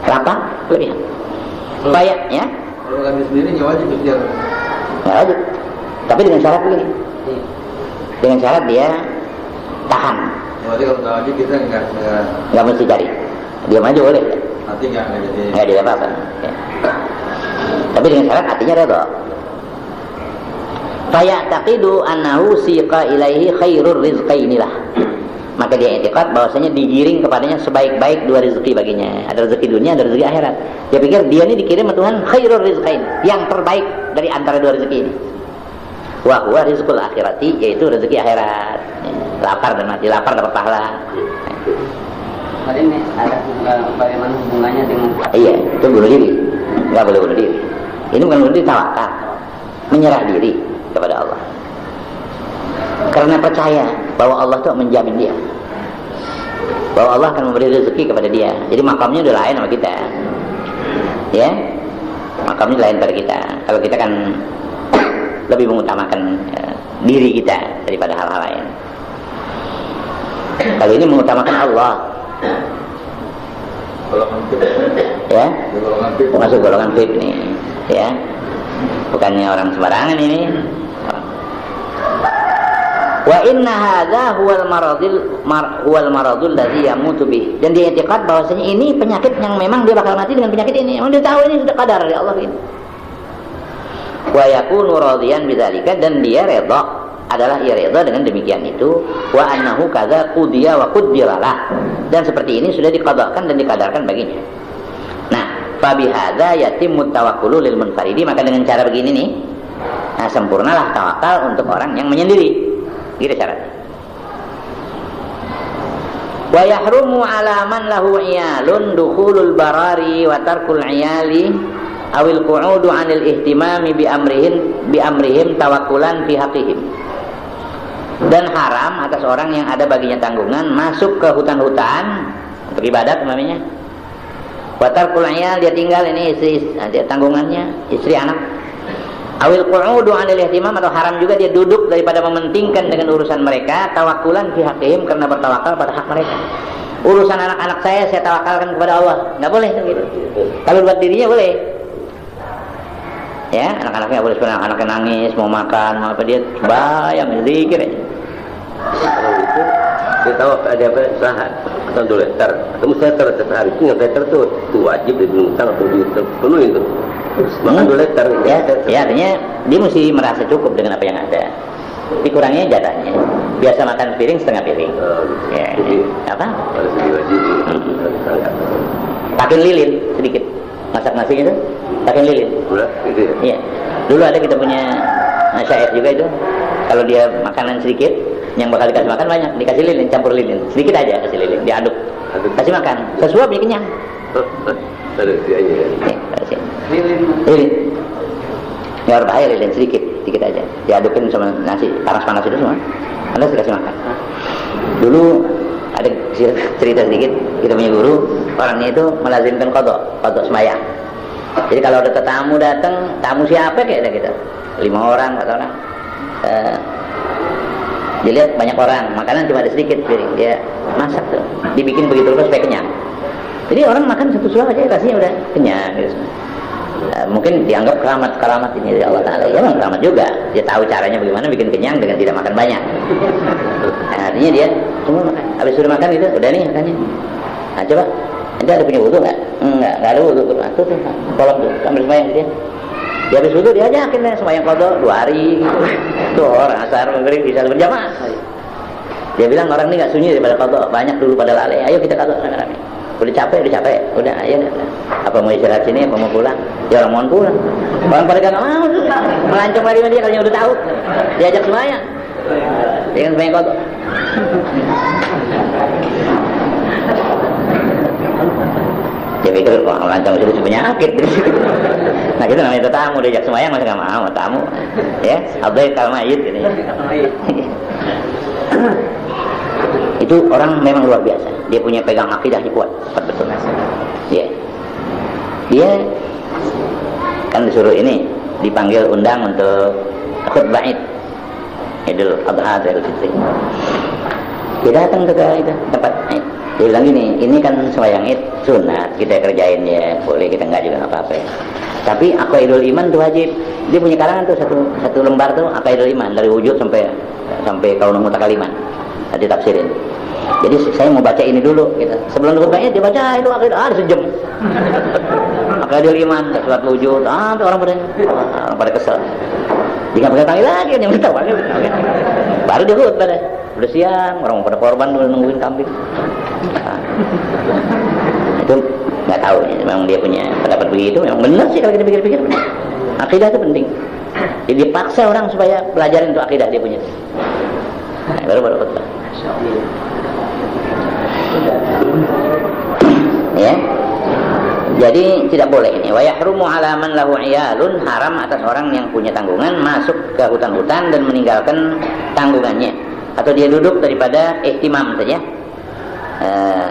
S1: lapar, kelebihan. Baik ya.
S5: Kalau kami sendiri nggak wajib ikhtiar.
S1: Nggak wajib. Tapi dengan syarat begini. Dengan syarat dia tahan.
S5: Berarti kalau nggak wajib kita
S1: nggak mesti cari. Diam aja boleh.
S5: nanti nggak jadi.
S1: Nggak ada apa-apa. Ya. Tapi dengan syarat hatinya redha. Fayataqidu annahu siqa ilaihi khairur rizqainilah. Maka dia i'tiqad bahwasanya digiring kepadanya sebaik-baik dua rezeki baginya. Ada rezeki dunia, ada rezeki akhirat. Dia pikir dia ini dikirim sama Tuhan khairur rizqain, yang terbaik dari antara dua rezeki ini. Wa huwa rizqul akhirati, yaitu rezeki akhirat. Lapar dan mati, lapar dapat pahala.
S2: Tadi ini ada bagaimana hubungannya dengan
S1: Iya, itu bunuh diri. Enggak boleh bunuh diri. Ini bukan bunuh diri, tawakal. Menyerah diri kepada Allah. Karena percaya bahwa Allah itu menjamin dia, bahwa Allah akan memberi rezeki kepada dia. Jadi makamnya udah lain sama kita, ya, makamnya lain pada kita. Kalau kita kan lebih mengutamakan diri kita daripada hal-hal lain. Kalau ini mengutamakan Allah, ya, masuk golongan VIP nih, ya, bukannya orang sembarangan ini. Wa inna hadza huwal maradul ladzi yamutu bih. Dan dia i'tiqad bahwasanya ini penyakit yang memang dia bakal mati dengan penyakit ini. Memang dia tahu ini sudah qadar dari Allah ini. Wa yakunu radiyan bidzalika, dan dia redha, adalah ia redha dengan demikian itu. Wa annahu kadza qudiya wa qaddiralah, dan seperti ini sudah diqadakan dan dikadarkan baginya. Nah, fa bihadza yatimmu tawakkulu lil munfaridi, maka dengan cara begini nih, nah sempurnalah tawakal untuk orang yang menyendiri. Gitu syaratnya. Wa yahrumu 'ala man lahu 'iyalun dukhulul barari wa tarkul 'iyali awil qu'udu 'anil ihtimami bi amrihim tawakkulan fi haqqihim. Dan haram atas orang yang ada baginya tanggungan masuk ke hutan-hutan untuk ibadat umpamanya. Wa tarkul 'iyal, dia tinggal ini istri, dia tanggungannya istri anak. Awil qu'udu 'anil ihtimam, atau haram juga dia duduk daripada mementingkan dengan urusan mereka tawakkulan fi haqqihim, karena bertawakal pada hak mereka. Urusan anak-anak saya tawakalkan kepada Allah. Enggak boleh gitu. Kalau buat dirinya boleh. Ya, anak-anaknya boleh, sebenarnya anaknya nangis, mau makan, mau apa, dia bayang zikir aja.
S3: Kalau itu dia tahu ada apa sahat atau doletar atau museter setiap hari itu, yang doletar itu wajib diminta atau dipenuhi itu. Makan doletar
S1: ya, artinya dia mesti merasa cukup dengan apa yang ada. Dikurangi jatahnya. Biasa makan piring setengah piring. Ya, apa?
S3: Harus diwajib.
S1: Pakai lilin sedikit. Masak nasi gitu, pakai lilin.
S3: Gitu ya?
S1: Iya. Dulu ada kita punya syair juga itu. Kalau dia makanan sedikit, yang bakal dikasih makan banyak, dikasih lilin, campur lilin. Sedikit aja kasih lilin, diaduk. Kasih makan. Sesuap dia kenyang.
S3: Ada sianya ya.
S1: Lilin. Nggak berbahaya, lilin sedikit aja. Diadukin sama nasi panas-panas itu semua. Anda dikasih makan. Dulu ada cerita sedikit, kita punya guru, orangnya itu melazimkan qadha sembahyang. Jadi kalau ada tetamu datang, tamu siapa kayak gitu, 5 orang atau orang, dilihat banyak orang, makanan cuma ada sedikit piring, dia masak tuh, dibikin begitu terus supaya kenyang. Jadi orang makan satu suap aja rasanya udah kenyang gitu. Mungkin dianggap keramat ini dari Allah Ta'ala. Ya memang keramat juga. Dia tahu caranya bagaimana bikin kenyang dengan tidak makan banyak. Artinya dia semua makan. Habis sudah makan itu, udah nih makannya. Nah coba, ente ada punya wudu nggak? Nggak ada wudu. Tuh, kolom tuh, ambil sembahyang dia. Dia habis wudu dia ajakin deh sembahyang qadha 2 hari. Tuh orang asar maghrib bisa berjamaah. Dia bilang orang ini nggak sunyi daripada qadha, banyak dulu pada lalai. Ayo kita qadha rame-rame. Udah capek, udah ayo dah. Apa mau istirahat sini, apa mau pulang? Ya orang mau pulang. Orang pada kagak mau, melancong lagi sama dia kalau udah tahu. Diajak semuanya. Dia kan sembahyang qadha. Dia pikir orang melancong itu penyakit. Nah kita namanya tamu, diajak sembahyang masih nggak mau, tamu. Ya, Abdul Kalmayid ini. Itu orang memang luar biasa. Dia punya pegang akidahnya kuat betul. Ya. Dia kan disuruh ini, dipanggil undang untuk khutbah Idul Adha Idul Fitri. Dia datang ke tempat Id. Dia bilang gini, ini kan sembahyang Id sunat, kita kerjain ya, boleh, kita enggak juga apa-apa. Tapi Aqaidul Iman itu wajib. Dia punya karangan tuh satu lembar tuh Aqaidul Iman dari wujud sampai Kaunul Mutakaliman. Tadi tafsirin. Jadi saya mau baca ini dulu gitu. Sebelum khutbahnya dia baca itu ada sejam. Aqaidul Iman, surat wujud, sampai orang pada kesel. Jika pakai tangi lagi yang tahu baru dia khutbah deh. Udah siang, orang pada korban dulu nungguin kambing. Nah, itu nggak tahu ya, memang dia punya pendapat begitu, memang benar sih kalau kita pikir-pikir. Akidah itu penting. Jadi dipaksa orang supaya pelajarin itu akidah dia punya. Nah, baru khutbah. Ya. Jadi tidak boleh ini. Wa yahrumu 'ala man lahu 'iyalun, haram atas orang yang punya tanggungan masuk ke hutan-hutan dan meninggalkan tanggungannya, atau dia duduk daripada ihtimam saja.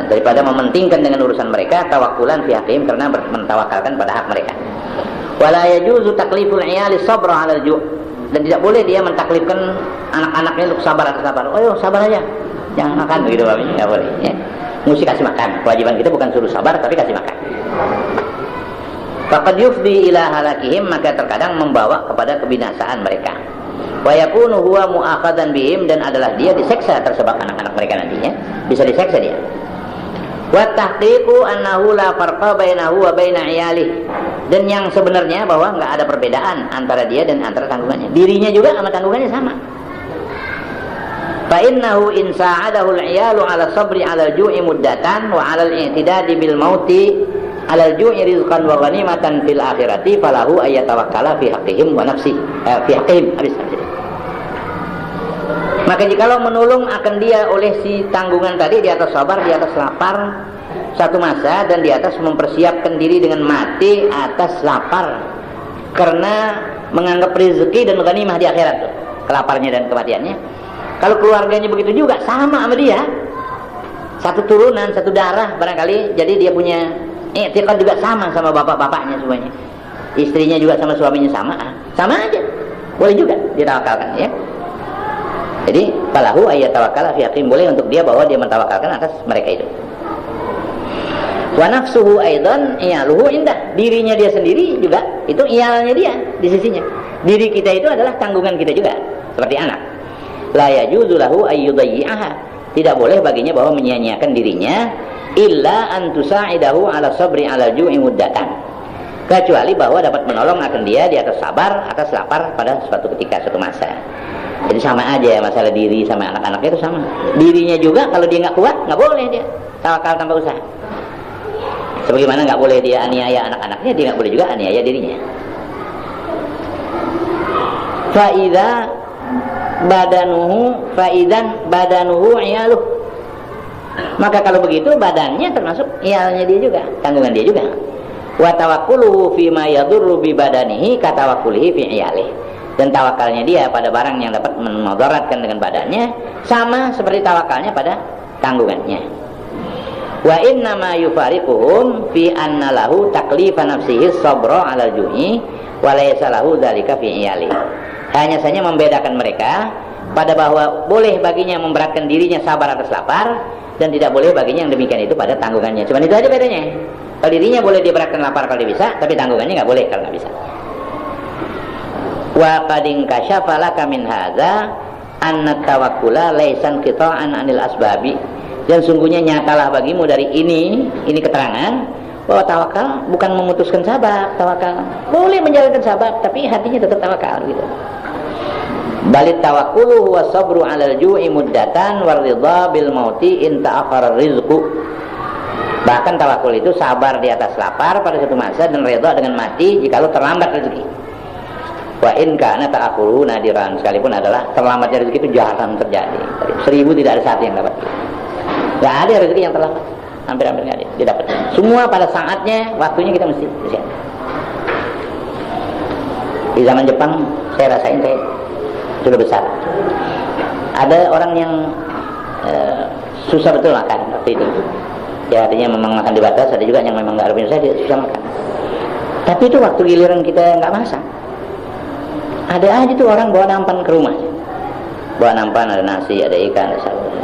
S1: Daripada mementingkan dengan urusan mereka tawakkulan fi haqqihim, karena mentawakalkan pada hak mereka. Wala yajuzu takliful 'iyali sabra 'alal ju', dan tidak boleh dia mentaklifkan anak-anaknya untuk sabar atas sabar. Oh, yo, sabar aja. Jangan makan begitu Bapak. Enggak boleh, ya. Mesti kasih makan. Kewajiban kita bukan suruh sabar tapi kasih makan. Faqad yufdi ila halakihim, maka terkadang membawa kepada kebinasaan mereka. Wa yakunu huwa mu'akhadan bihim, dan adalah dia diseksa tersebab anak-anak mereka nantinya. Bisa diseksa dia. Wa tahqiqu annahu la farqa bainahu wa baina 'iyalihi, dan yang sebenarnya bahwa enggak ada perbedaan antara dia dan antara tanggungannya. Dirinya juga sama tanggungannya sama. Fa innahu in sa'adahu al-'iyalu 'ala sabri 'ala al-ju'i muddatan wa 'ala al-i'tidadi bil mauti 'ala al-ju'i rizqan wa ghanimatan fil akhirati falahu ay yatawakkala fi haqqihim wa nafsihi fi haqqihim. Maka jikalau menolong akan dia oleh si tanggungan tadi, di atas sabar, di atas lapar satu masa, dan di atas mempersiapkan diri dengan mati atas lapar, karena menganggap rezeki dan ghanimah di akhirat tuh, kelaparnya dan kematiannya. Kalau keluarganya begitu juga, sama sama dia, satu turunan, satu darah barangkali, jadi dia punya i'tiqad juga sama bapak-bapaknya semuanya, istrinya juga sama suaminya sama aja, boleh juga ditawakalkan ya. Jadi falahu ayat tawakal fi aqim, boleh untuk dia bahwa dia mentawakalkan atas mereka itu. Wa nafsuhu aidan iyaluhu indah, dirinya dia sendiri juga itu iyalnya dia di sisinya. Diri kita itu adalah tanggungan kita juga, seperti anak. La yajuzu lahu ayyudayyi'aha, tidak boleh baginya bahwa menyia-nyiakan dirinya, illa an tusa'idahu ala sabri ala ju'i muddatan, kecuali bahwa dapat menolong akan dia di atas sabar atas lapar pada suatu ketika, suatu masa. Jadi sama aja masalah diri sama anak-anaknya itu sama. Dirinya juga kalau dia nggak kuat, nggak boleh dia tawakal tanpa usaha. Sebagaimana nggak boleh dia aniaya anak-anaknya, dia nggak boleh juga aniaya dirinya. Faidan badanuhu iyaluh. Maka kalau begitu badannya termasuk iyalnya dia juga, tanggungan dia juga. Wa tawakkuluhu fi ma yadurru bi badanihi ka tawakkulihi fi iyalihi. Dan tawakalnya dia pada barang yang dapat memudaratkan dengan badannya sama seperti tawakalnya pada tanggungannya. Wa inna ma yufariquhum fi anna lahu taklifa nafsihi sabra 'ala al-ju'i wa laysa lahu dzalika fi iyali. Hanya saja membedakan mereka pada bahwa boleh baginya memberatkan dirinya sabar atas lapar, dan tidak boleh baginya yang demikian itu pada tanggungannya. Cuma itu aja bedanya. Kalau dirinya boleh dia beratkan lapar kalau dia bisa, tapi tanggungannya nggak boleh kalau nggak bisa. Wa qadin kasyafa laka min hadza anna tawakkula laysan qita'an 'anil asbabi, dan sungguhnya nyatalah bagimu dari ini keterangan bahwa tawakal bukan memutuskan sabar. Tawakal boleh menjalankan sabar tapi hatinya tetap tawakal gitu. Balit tawakkulu huwa sabru 'alal ju'i muddatan war ridha bil mauti in ta'akhkhara rizqu. Bahkan tawakul itu sabar di atas lapar pada satu masa dan ridha dengan mati jikalau terlambat rezeki. Wa in kana ta'akhuru nadiran, sekalipun adalah terlambatnya rezeki itu jarang terjadi. 1000 tidak ada satu yang dapat. Enggak ada rezeki yang terlambat. Hampir-hampir enggak ada didapat. Semua pada saatnya, waktunya kita mesti siap. Di zaman Jepang saya rasain, saya sudah besar. Ada orang yang susah betul makan waktu itu. Ya artinya memang makan dibatas, ada juga yang memang enggak ada punya usaha, dia susah makan. Tapi itu waktu giliran kita enggak masak, ada aja tuh orang bawa nampan ke rumah. Bawa nampan, ada nasi, ada ikan, ada sayur.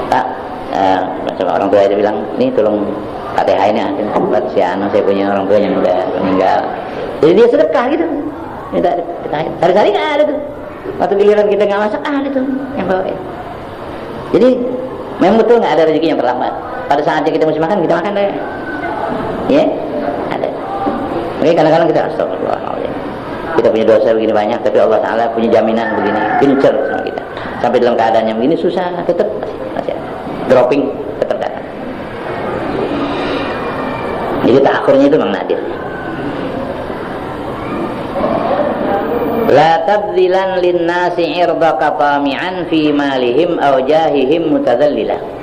S1: Pak, macam orang tua itu bilang, nih tolong KTH ini buat si Anu, saya punya orang tua yang udah meninggal. Jadi dia sedekah gitu. Minta KTH. Hari-hari nggak ada tuh. Waktu giliran kita nggak masak, ada tuh yang bawa. Jadi memang betul nggak ada rezeki yang terlambat. Pada saatnya kita mesti makan, kita makan deh. Ya, ada. Mungkin kadang-kadang kita astagfirullahaladzim, kita punya dosa begini banyak, tapi Allah Ta'ala punya jaminan begini, pincer sama kita. Sampai dalam keadaan yang begini susah, tetap masih ada. Dropping tetap datang. Jadi ta'akhurnya itu memang nadir. La tabzilan linnasi irdaka tami'an fi malihim aw jahihim mutadzallilah.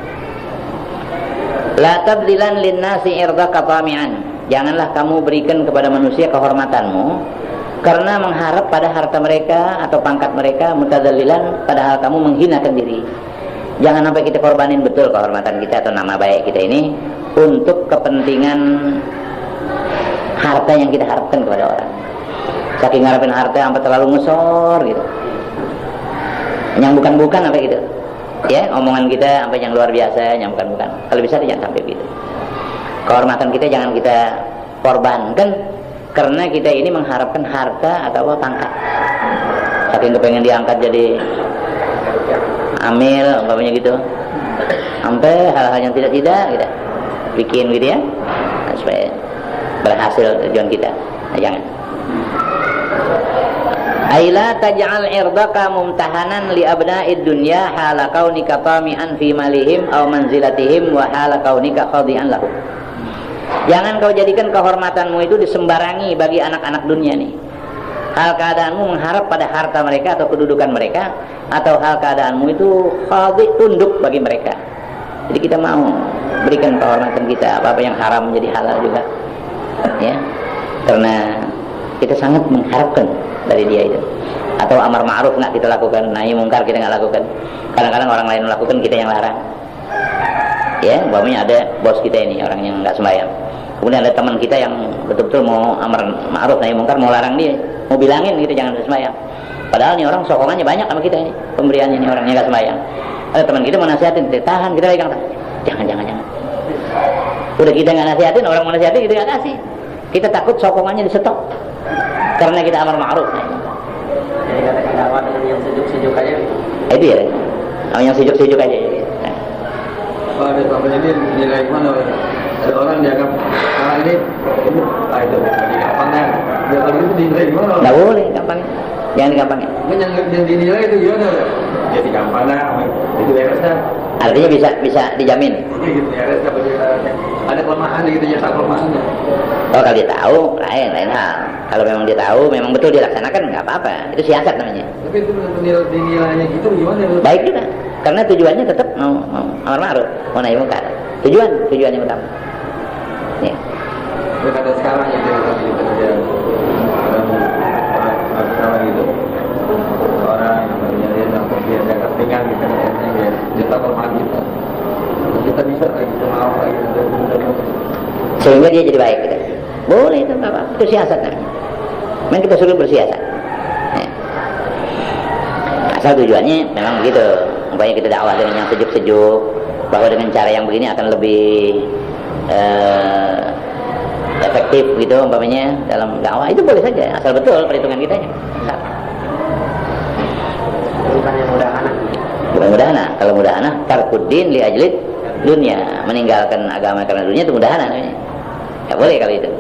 S1: La tabzilan linnasi irdaka tami'an. Janganlah kamu berikan kepada manusia kehormatanmu karena mengharap pada harta mereka atau pangkat mereka, mutadzallilan, padahal kamu menghinakan diri. Jangan sampai kita korbanin betul kehormatan kita atau nama baik kita ini untuk kepentingan harta yang kita harapkan kepada orang. Saking ngarepin harta sampai terlalu ngesor gitu, yang bukan-bukan sampai gitu ya, omongan kita sampai yang luar biasa, yang bukan-bukan. Kalau bisa jangan sampai gitu. Kehormatan kita jangan kita korbankan karena kita ini mengharapkan harta atau apa, pangkat. Saking kepengen diangkat jadi amil umpamanya gitu, sampai hal-hal yang tidak-tidak gitu bikin gitu ya, nah, supaya berhasil tujuan kita. Nah, jangan. Aila taj'al irdaka mumtahanan li abna'id dunya hala kaunika tami'an fi malihim aw manzilatihim wa hala kaunika khadi'an lahu. Jangan kau jadikan kehormatanmu itu disembarangi bagi anak-anak dunia nih. hal keadaanmu mengharap pada harta mereka atau kedudukan mereka, atau hal keadaanmu itu khadi, tunduk bagi mereka. Jadi kita mau berikan kehormatan kita, apa-apa yang haram menjadi halal juga, ya, karena kita sangat mengharapkan dari dia itu. Atau amar ma'ruf nggak kita lakukan, nahi mungkar kita nggak lakukan. Kadang-kadang orang lain melakukan, kita yang larang. Ya, umpamanya ada bos kita ini orang yang nggak sembahyang, kemudian ada teman kita yang betul-betul mau amar ma'ruf nahi mungkar, mau larang dia, mau bilangin gitu jangan sembahyang. Padahal ini orang sokongannya banyak sama kita ini, pemberiannya ini orangnya nggak sembahyang. Ada teman kita mau nasihatin, tahan, kita pegang tangan. Jangan. Udah kita nggak nasihatin, orang mau nasihatin kita nggak kasih. Kita takut sokongannya disetok karena kita amar ma'ruf.
S2: Jadi katakan dakwah dengan yang sejuk-sejuk aja.
S1: Itu ya, yang sejuk-sejuk aja.
S5: Kalau ada apa jadi nilai mana? Ada orang dianggap ini itu jadi gampangnya. Dia kalau itu dinilai gimana?
S1: Nggak boleh gampang, jangan gampangnya.
S5: Yang dinilai itu gimana? Jadi gampangnya, itu beresnya.
S1: Artinya bisa dijamin.
S5: Gitu beresnya, ada kelemahan gitu ya, kelemahannya.
S1: Oh, kalau dia tahu lain hal. Kalau memang dia tahu, memang betul dia laksanakan, nggak apa-apa. Itu siasat namanya.
S5: Tapi itu dinilainya gitu gimana?
S1: Baik juga, karena tujuannya tetap mau amar ma'ruf, mau nahi mungkar. Tujuannya utama. Ya.
S5: Tapi ada sekarang yang dia orang gitu, orang yang dia nampak dia agak ringan gitu, dia tak kelemahan kita bisa gitu mau gitu.
S1: Sehingga dia jadi baik gitu. Boleh itu apa? Itu siasat namanya. Memang kita suruh bersiasat. Ya. Asal tujuannya memang begitu. Umpamanya kita dakwah dengan yang sejuk-sejuk, bahwa dengan cara yang begini akan lebih efektif gitu umpamanya dalam dakwah, itu boleh saja, asal betul perhitungan kita ya.
S2: Bukan yang mudahana.
S1: Bukan mudahana. Kalau mudahana tarkuddin li ajlid dunia, meninggalkan agama karena dunia itu mudahana namanya. Ya boleh kalau itu.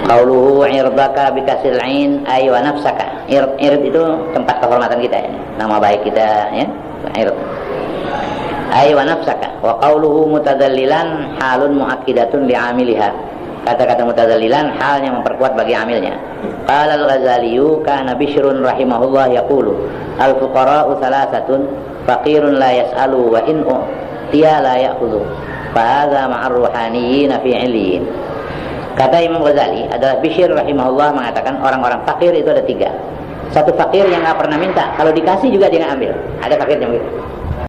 S1: Qauluhu irdaka bikasil ain ay wa nafsaka. Ird itu tempat kehormatan kita ya. Nama baik kita ya. Ird. Ay wa nafsaka. Wa qauluhu mutadallilan halun muakkidatun li'amiliha. Kata-kata mutadallilan halnya memperkuat bagi amilnya. Qala al-Ghazali kana Bishrun rahimahullah yaqulu al-fuqara'u thalathatun faqirun la yas'alu wa in utiya la ya'khudhu. Fa hadza ma'ar ruhaniyyin fi 'illiyin. Kata Imam Ghazali adalah Bishr rahimahullah mengatakan orang-orang fakir itu ada tiga. Satu fakir yang nggak pernah minta, kalau dikasih juga dia nggak ambil. Ada fakir yang begitu.